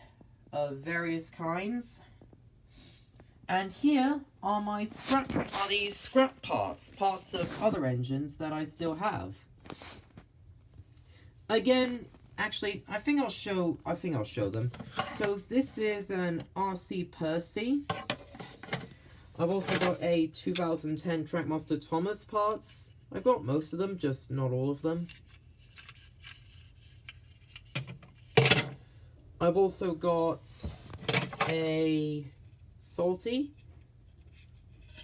of various kinds. And here are these scrap parts of other engines that I still have. Again, actually, I think I'll show them. So this is an RC Percy. I've also got a 2010 Trackmaster Thomas parts. I've got most of them, just not all of them. I've also got a Salty.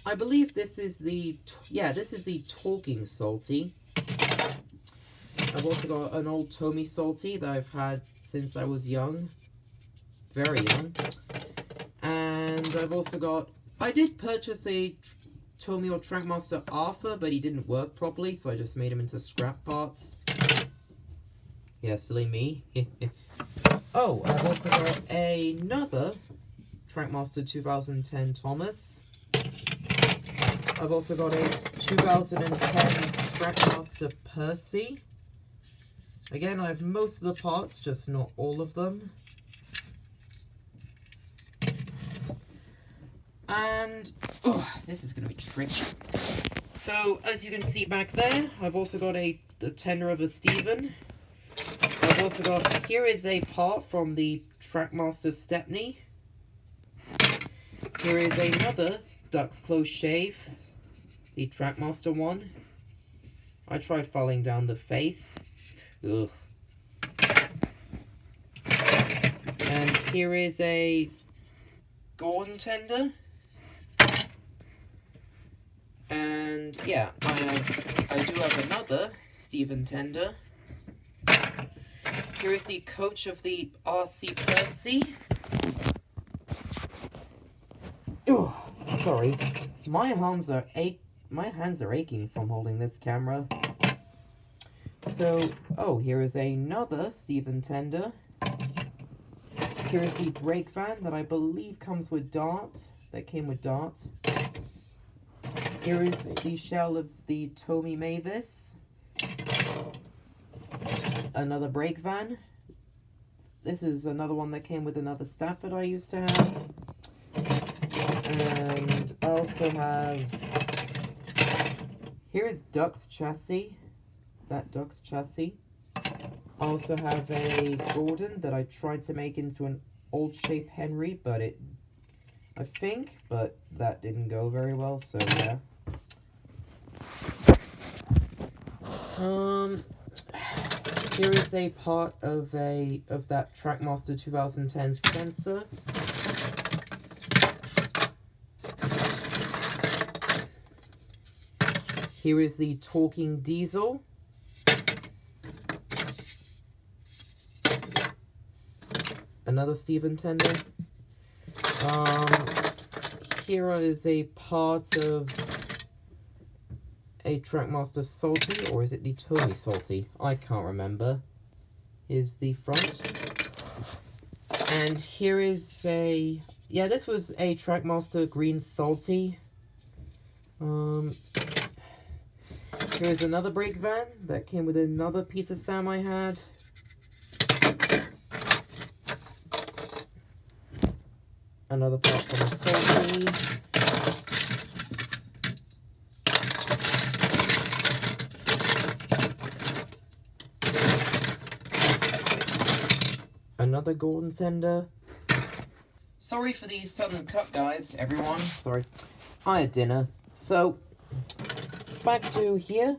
I believe this is the, this is the talking Salty. I've also got an old Tomy Salty that I've had since I was young. Very young. And I've also got, I did purchase a Tomy or Trackmaster Arthur, but he didn't work properly, so I just made him into scrap parts. Yeah, silly me. Oh, I've also got another Trackmaster 2010 Thomas. I've also got a 2010 Trackmaster Percy. Again, I have most of the parts, just not all of them. And, oh, this is going to be tricky. So, as you can see back there, I've also got the tender of a Stephen. I've also got, here is a part from the Trackmaster Stepney. Here is another Duck's Close Shave, the Trackmaster one. I tried filing down the face. Ugh. And here is a Gordon tender. And yeah, I do have another Stephen tender. Here is the coach of the RC Percy. Oh, sorry. My hands are aching from holding this camera. So, oh, here is another Stephen tender. Here is the brake van that I believe comes with Dart. That came with Dart. Here is the shell of the Tomy Mavis. Another brake van. This is another one that came with another Stafford I used to have. And I also have... Here is Duck's chassis. That Duck's chassis. I also have a Gordon that I tried to make into an old shape Henry, but that didn't go very well, so yeah. Here is a part of that Trackmaster 2010 Spencer. Here is the Talking Diesel. Another Stephen tender. Here is a part of a Trackmaster Salty, or is it the Toby Salty? I can't remember. Here's the front. And here is a... Yeah, this was a Trackmaster Green Salty. Here's another brake van that came with another piece of Sam I had. Another part from the Salty. Another Gordon tender. Sorry for the sudden cut, guys, everyone. Sorry. I had dinner. So, back to here.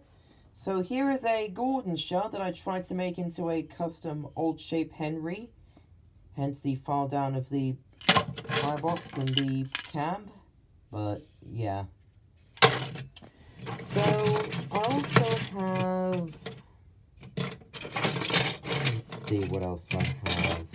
So here is a Gordon shell that I tried to make into a custom old shape Henry. Hence the file down of the firebox and the cab. But, yeah. So, I also have... Let's see what else I have.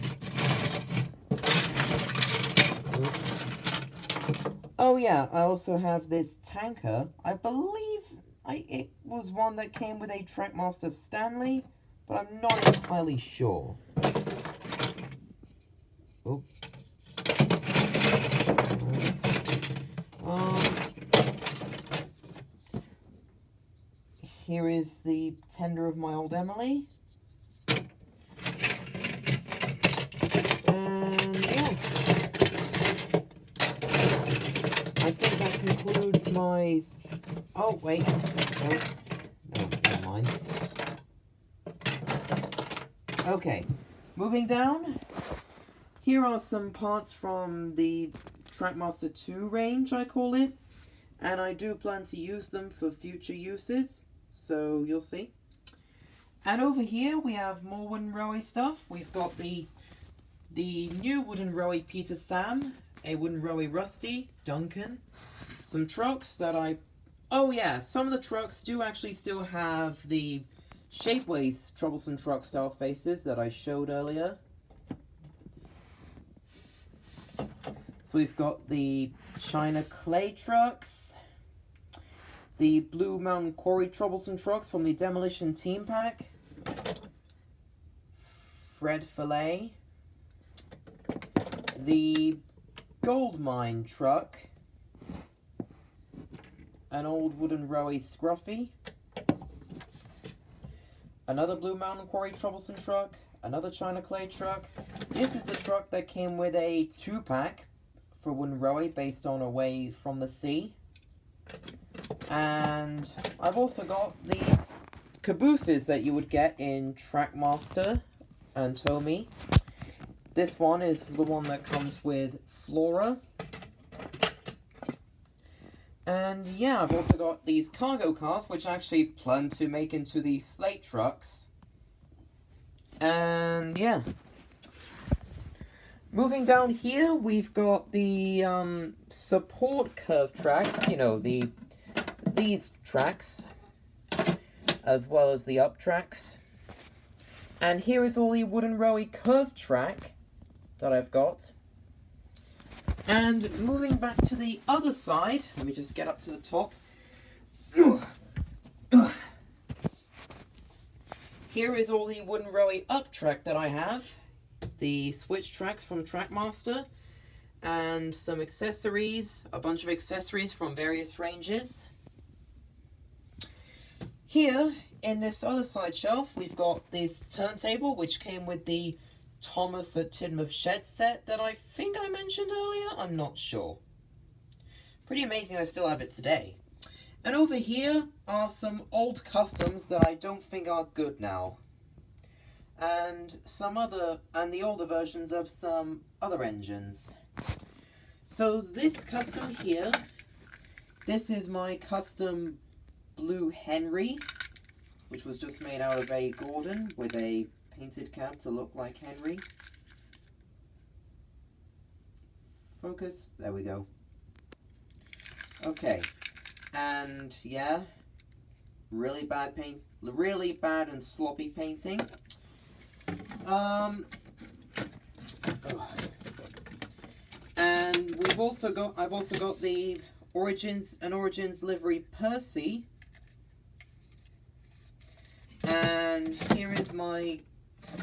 Oh yeah, I also have this tanker. I believe it was one that came with a Trackmaster Stanley, but I'm not entirely sure. Oh. Here is the tender of my old Emily. And yeah. I think that concludes my... Oh, wait. No, never mind. Okay, moving down. Here are some parts from the Trackmaster 2 range, I call it. And I do plan to use them for future uses, so you'll see. And over here we have more wooden rowie stuff. We've got the new wooden rowie Peter Sam, a wooden rowie Rusty, Duncan, some trucks that oh yeah, some of the trucks do actually still have the Shapeways Troublesome Truck style faces that I showed earlier. So we've got the China Clay trucks, the Blue Mountain Quarry Troublesome trucks from the Demolition Team Pack, Fred Fillet, the Gold Mine truck, an old wooden rowie Scruffy, another Blue Mountain Quarry Troublesome truck, another China Clay truck. This is the truck that came with a 2-pack for wooden rowie based on Away from the Sea. And I've also got these cabooses that you would get in Trackmaster and Toby. This one is the one that comes with Flora. And yeah, I've also got these cargo cars, which I actually plan to make into the slate trucks. And yeah. Moving down here, we've got the support curve tracks, you know, these tracks, as well as the up tracks. And here is all the wooden rowie curve track that I've got. And moving back to the other side, let me just get up to the top. Here is all the wooden rowie up track that I have. The switch tracks from Trackmaster, and some accessories, a bunch of accessories from various ranges. Here, in this other side shelf, we've got this turntable, which came with the Thomas at Tidmouth Shed set that I think I mentioned earlier, I'm not sure. Pretty amazing I still have it today. And over here are some old customs that I don't think are good now. And the older versions of some other engines. So this custom here, this is my custom Blue Henry, which was just made out of a Gordon with a painted cab to look like Henry. Focus, there we go. Okay, and yeah, really bad and sloppy painting. And I've also got the Origins livery Percy. And here is my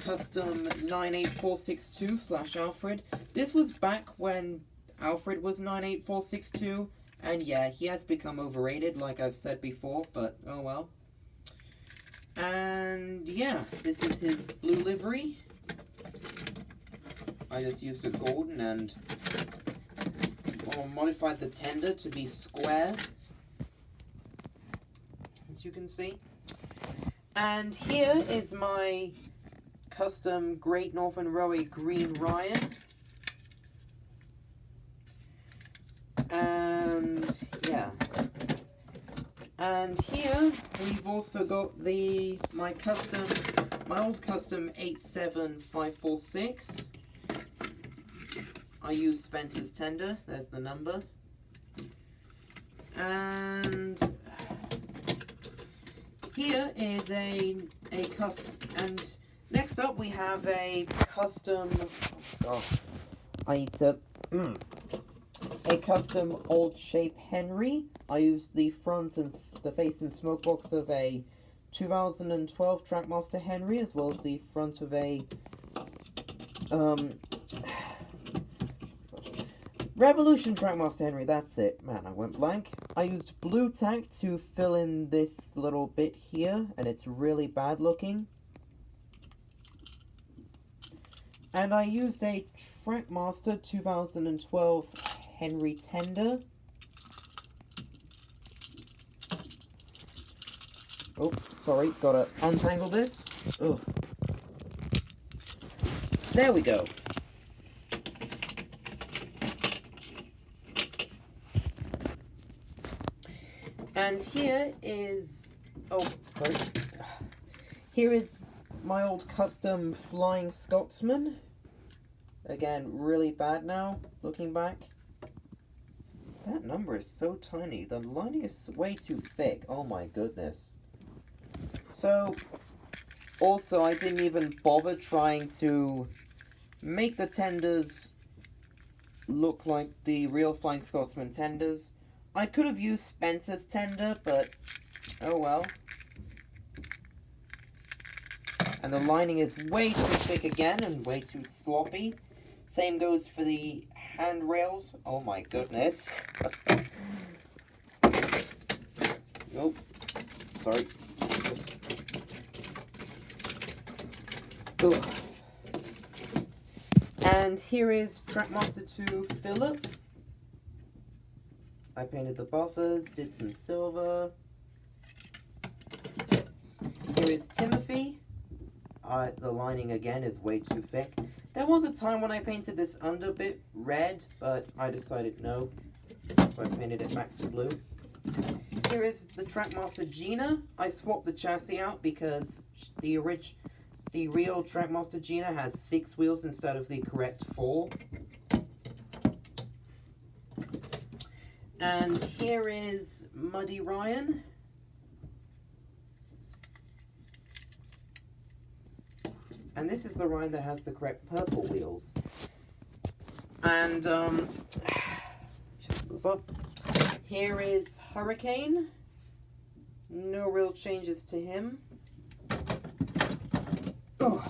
custom 98462/Alfred. This was back when Alfred was 98462, and yeah, he has become overrated like I've said before, but oh well. And yeah, this is his blue livery. I just used a Gordon and modified the tender to be square, as you can see. And here is my custom Great Northern Rowie Green Ryan. And yeah. And here we've also got my old custom 87546. I used Spencer's tender, there's the number. And here is and next up we have a custom, a custom old shape Henry. I used the front and the face and smoke box of a 2012 Trackmaster Henry, as well as the front of a Revolution Trackmaster Henry, that's it. Man, I went blank. I used blue tack to fill in this little bit here, and it's really bad looking. And I used a Trackmaster 2012 Henry tender. Oh, sorry, gotta untangle this. Ugh. There we go. And here is... Oh, sorry. Here is my old custom Flying Scotsman. Again, really bad now, looking back. That number is so tiny. The lining is way too thick. Oh my goodness. So, also, I didn't even bother trying to make the tenders look like the real Flying Scotsman tenders. I could have used Spencer's tender, but oh well. And the lining is way too thick again and way too sloppy. Same goes for the handrails. Oh my goodness. Nope. Sorry. Ugh. And here is Trackmaster 2 Philip. I painted the buffers, did some silver. Here is Timothy. The lining again is way too thick. There was a time when I painted this under bit red, but I decided no. So I painted it back to blue. Here is the Trackmaster Gina. I swapped the chassis out because the real Trackmaster Gina has 6 wheels instead of the correct 4. And here is Muddy Ryan. And this is the Ryan that has the correct purple wheels. And, just move up. Here is Hurricane. No real changes to him. Oh.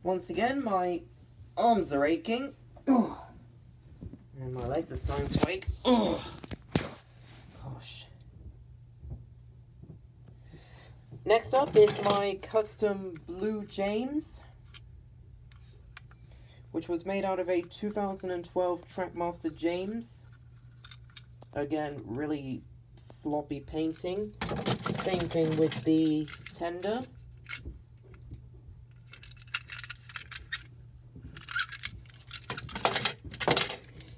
Once again, my arms are aching. Oh. And my legs are starting to ache. Oh. Gosh. Next up is my custom Blue James, which was made out of a 2012 Trackmaster James. Again, really sloppy painting. Same thing with the tender.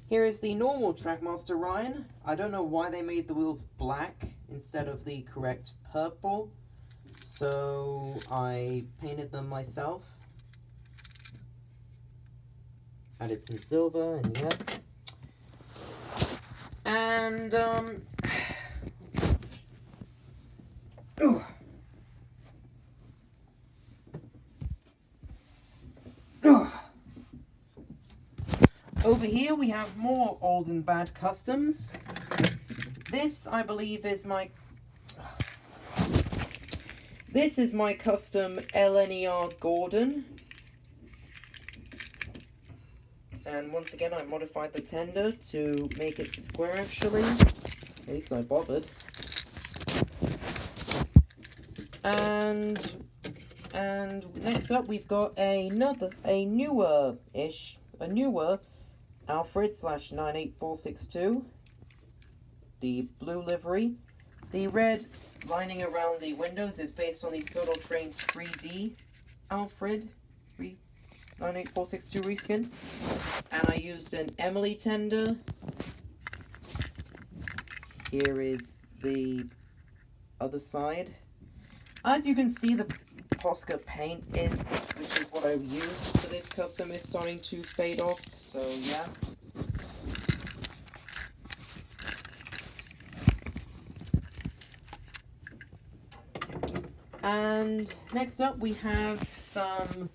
Here is the normal Trackmaster Ryan. I don't know why they made the wheels black instead of the correct purple. So I painted them myself. Added some silver and yeah. And over here we have more old and bad customs. This, I believe, is my custom LNER Gordon. And once again, I modified the tender to make it square, actually. At least I bothered. And next up, we've got a newer Alfred /98462. The blue livery. The red lining around the windows is based on the Sodor Trainz 3D Alfred 98462 reskin. And I used an Emily tender. Here is the other side. As you can see, the Posca paint which is what I used for this custom, is starting to fade off, so yeah. And next up we have some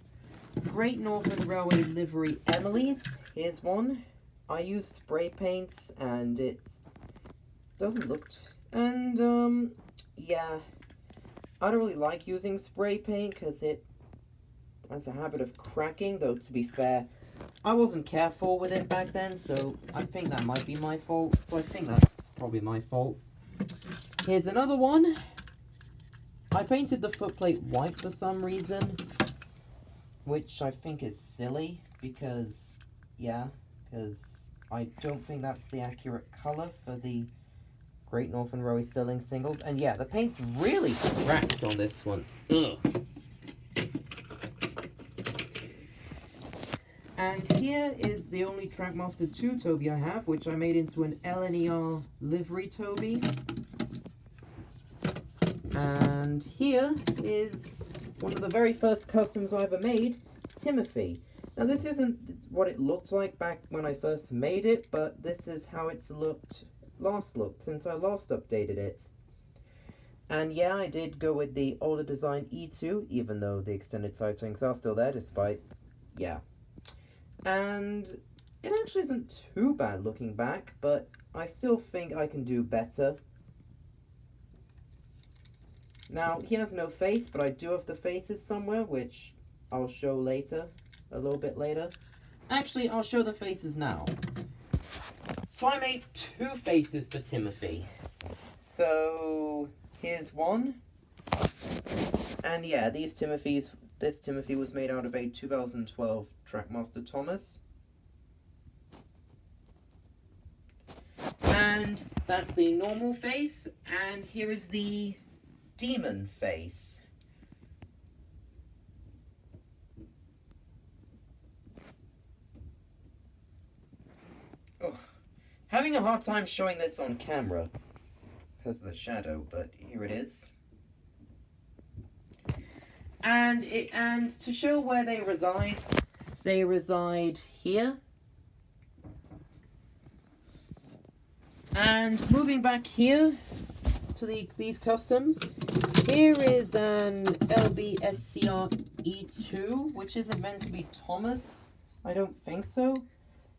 Great Northern Railway livery Emily's. Here's one. I used spray paints and it doesn't look... yeah. I don't really like using spray paint because it has a habit of cracking, though to be fair, I wasn't careful with it back then, so I think that might be my fault. So I think that's probably my fault. Here's another one. I painted the footplate white for some reason, which I think is silly because, yeah, because I don't think that's the accurate colour for the Great Northern Railway Stirling singles. And yeah, the paint's really cracked on this one. Ugh. And here is the only Trackmaster 2 Toby I have, which I made into an LNER livery Toby. And here is one of the very first customs I ever made, Timothy. Now this isn't what it looked like back when I first made it, but this is how it's last looked since I last updated it. And yeah, I did go with the older design E2, even though the extended sightings are still there, despite, yeah. And it actually isn't too bad looking back, but I still think I can do better. Now, he has no face, but I do have the faces somewhere, which I'll show later, a little bit later. Actually, I'll show the faces now. So I made 2 faces for Timothy. So here's one. And yeah, this Timothy was made out of a 2012 Trackmaster Thomas. And that's the normal face, and here is the demon face. Oh, having a hard time showing this on camera because of the shadow, but here it is. And to show where they reside here. And moving back here to these customs, here is an LBSCR E2, which isn't meant to be Thomas. I don't think so.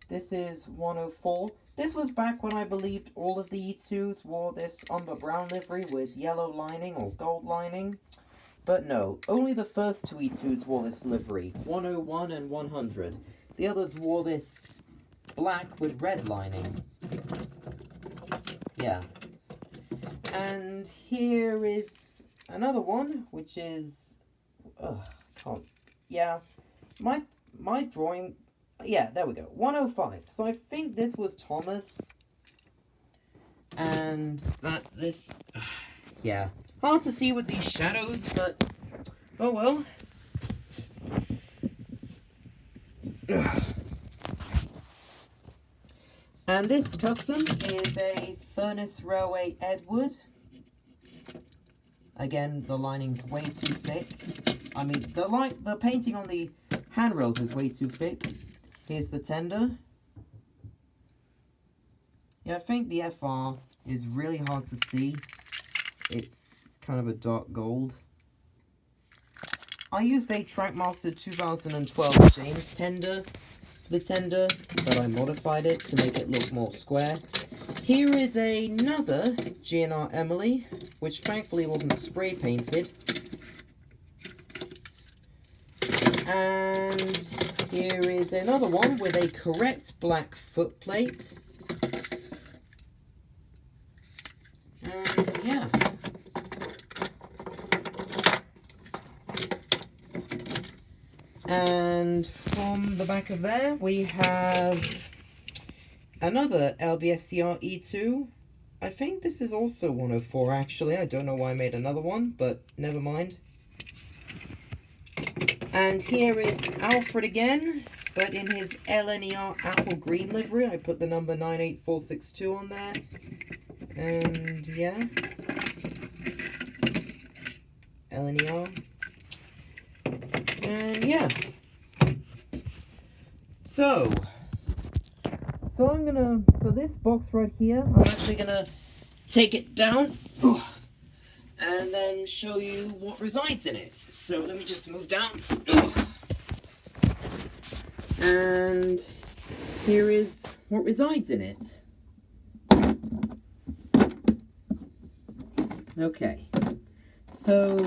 This is 104. This was back when I believed all of the E2s wore this umber brown livery with yellow lining or gold lining. But no, only the first 2 E2s wore this livery, 101 and 100. The others wore this black with red lining. Yeah. And here is another one, which is... yeah. My drawing... Yeah, there we go. 105. So I think this was Thomas. And this... yeah. Hard to see with these shadows, but... oh well. And this custom is a Furnace Railway Edward. Again, the lining's way too thick. I mean, the painting on the handrails is way too thick. Here's the tender. Yeah, I think the FR is really hard to see. It's kind of a dark gold. I used a Trackmaster 2012 James tender for the tender, but I modified it to make it look more square. Here is another Gina Emily, which thankfully wasn't spray painted. And here is another one with a correct black footplate. And yeah. And from the back of there, we have another LBSCR E2. I think this is also 104, actually. I don't know why I made another one, but never mind. And here is Alfred again, but in his LNER apple green livery. I put the number 98462 on there. And yeah. LNER. And yeah. So this box right here, I'm actually gonna take it down and then show you what resides in it. So let me just move down. And here is what resides in it. Okay. So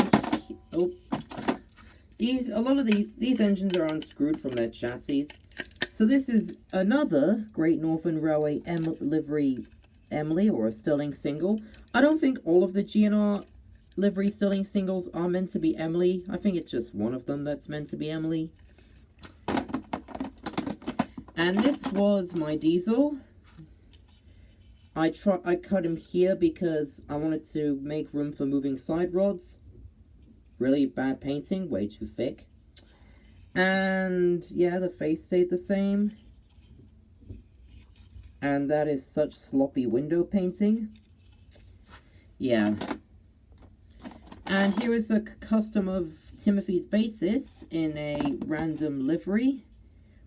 a lot of these engines are unscrewed from their chassis. So this is another Great Northern Railway livery Emily, or a Stirling single. I don't think all of the GNR livery Stirling singles are meant to be Emily. I think it's just one of them that's meant to be Emily. And this was my diesel. I cut him here because I wanted to make room for moving side rods. Really bad painting, way too thick. And yeah, the face stayed the same. And that is such sloppy window painting. Yeah. And here is a custom of Timothy's basis in a random livery.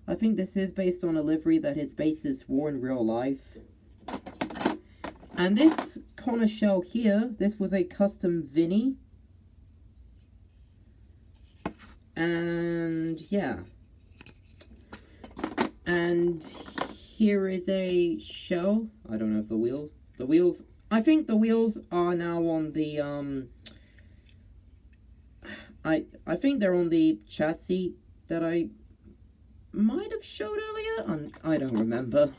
I think this is based on a livery that his basis wore in real life. And this corner shell here, this was a custom Vinny. And yeah. And here is a shell. I don't know if the wheels, I think the wheels are now on the, I think they're on the chassis that I might have showed earlier. I don't remember.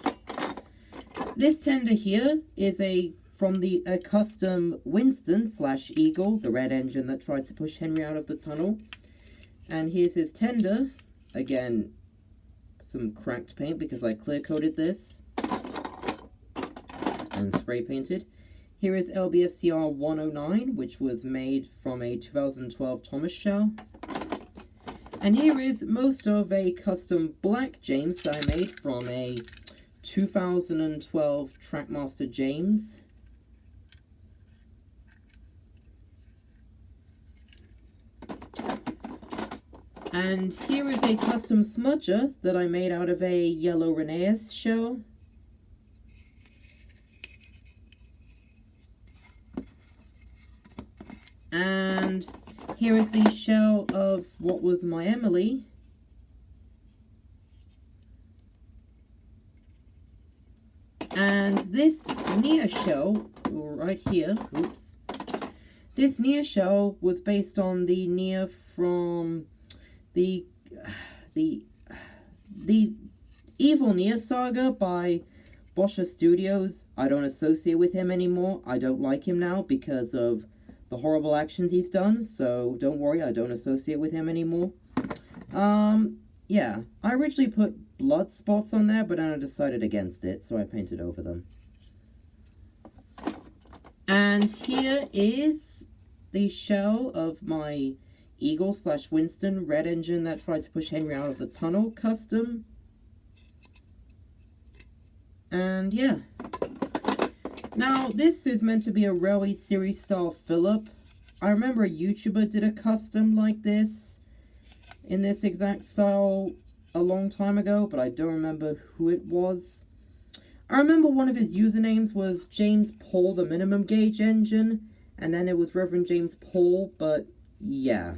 This tender here is a custom Winston / Eagle, the red engine that tried to push Henry out of the tunnel. And here's his tender. Again, some cracked paint because I clear coated this and spray painted. Here is LBSCR 109, which was made from a 2012 Thomas shell. And here is most of a custom black James that I made from a 2012 Trackmaster James. And here is a custom smudger that I made out of a yellow Rheneas shell. And here is the shell of what was my Emily. And this Nia shell, right here, oops. This Nia shell was based on the Nia from the Evil Nia saga by Boscha Studios. I don't associate with him anymore. I don't like him now because of the horrible actions he's done, so don't worry, I don't associate with him anymore. Yeah, I originally put blood spots on there, but then I decided against it, so I painted over them. And here is the shell of my Eagle / Winston red engine that tried to push Henry out of the tunnel custom. And yeah. Now, this is meant to be a Railway Series style fill-up. I remember a YouTuber did a custom like this, in this exact style, a long time ago, but I don't remember who it was. I remember one of his usernames was James Paul the Minimum Gauge Engine, and then it was Reverend James Paul, but yeah.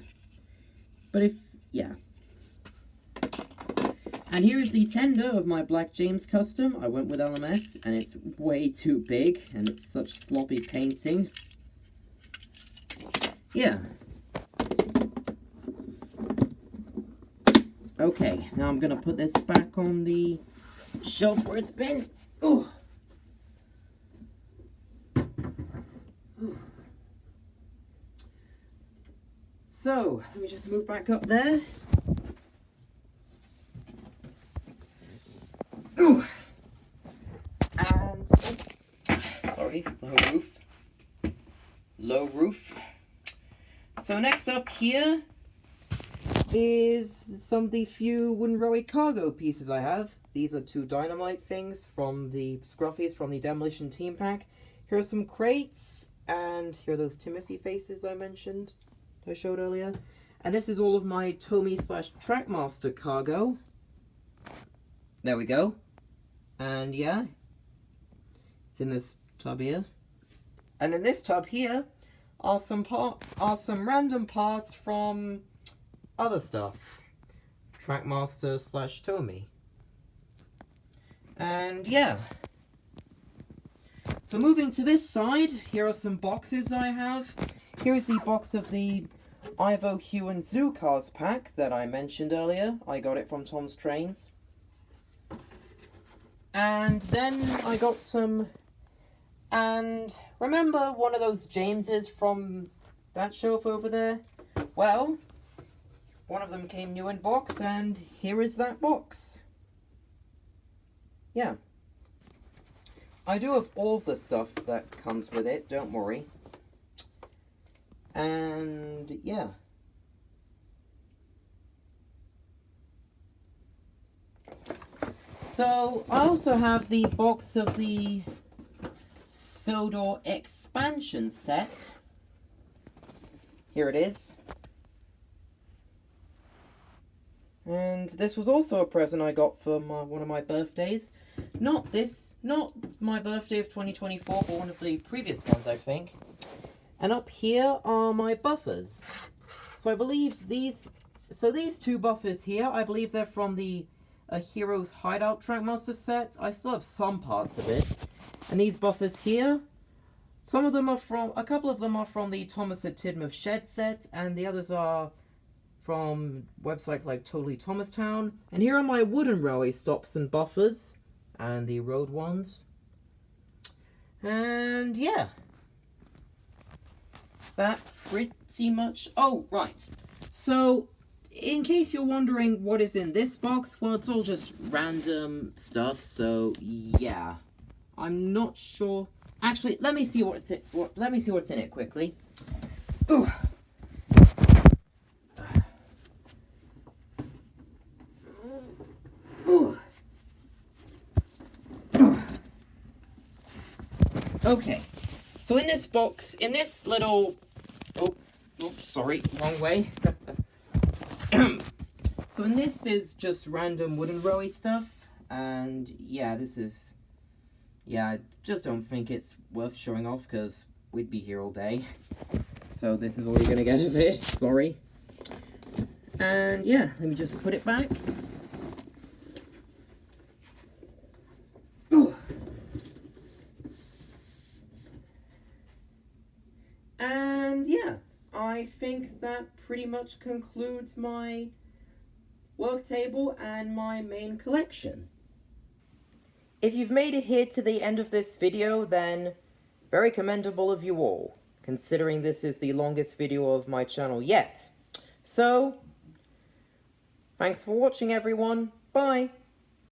Yeah. And here is the tender of my Black James custom. I went with LMS, and it's way too big, and it's such sloppy painting. Yeah. Okay, now I'm gonna put this back on the shelf where it's been. Ooh. Ooh. So, let me just move back up there. Ooh. And, sorry, low roof. So next up here is some of the few wooden railway cargo pieces I have. These are 2 dynamite things from the Scruffies from the Demolition Team Pack. Here are some crates, and here are those Timothy faces I mentioned, I showed earlier. And this is all of my Tomy / Trackmaster cargo. There we go. And yeah, it's in this tub here. And in this tub here are some random parts from other stuff. Trackmaster / Tomy. And yeah. So moving to this side, here are some boxes I have. Here is the box of the Ivo, Hugh and Zoo Cars pack that I mentioned earlier. I got it from Tom's Trains. And then I got some, and remember one of those Jameses from that shelf over there? Well, one of them came new in box, and here is that box. Yeah. I do have all of the stuff that comes with it, don't worry. And yeah. So, I also have the box of the Sodor expansion set. Here it is. And this was also a present I got for one of my birthdays. Not my birthday of 2024, but one of the previous ones, I think. And up here are my buffers. So I believe these two buffers here, I believe they're from the Heroes Hideout Trackmaster set. I still have some parts of it. And these buffers here, a couple of them are from the Thomas at Tidmouth Shed set, and the others are from websites like Totally Thomastown. And here are my wooden railway stops and buffers, and the road ones. And yeah. That pretty much... Oh, right. So, in case you're wondering what is in this box, well, it's all just random stuff, so yeah. I'm not sure... Actually, let me see what's in it quickly. Ooh. Ooh. Okay. So in this box, in this little... Oops, sorry, wrong way. So in this is just random wooden railway stuff, and yeah, this is... Yeah, I just don't think it's worth showing off, because we'd be here all day. So this is all you're gonna get of it, sorry. And yeah, let me just put it back. Ooh. And yeah, I think that pretty much concludes my Worktable and my main collection. If you've made it here to the end of this video, then very commendable of you all, considering this is the longest video of my channel yet. So, thanks for watching everyone, bye!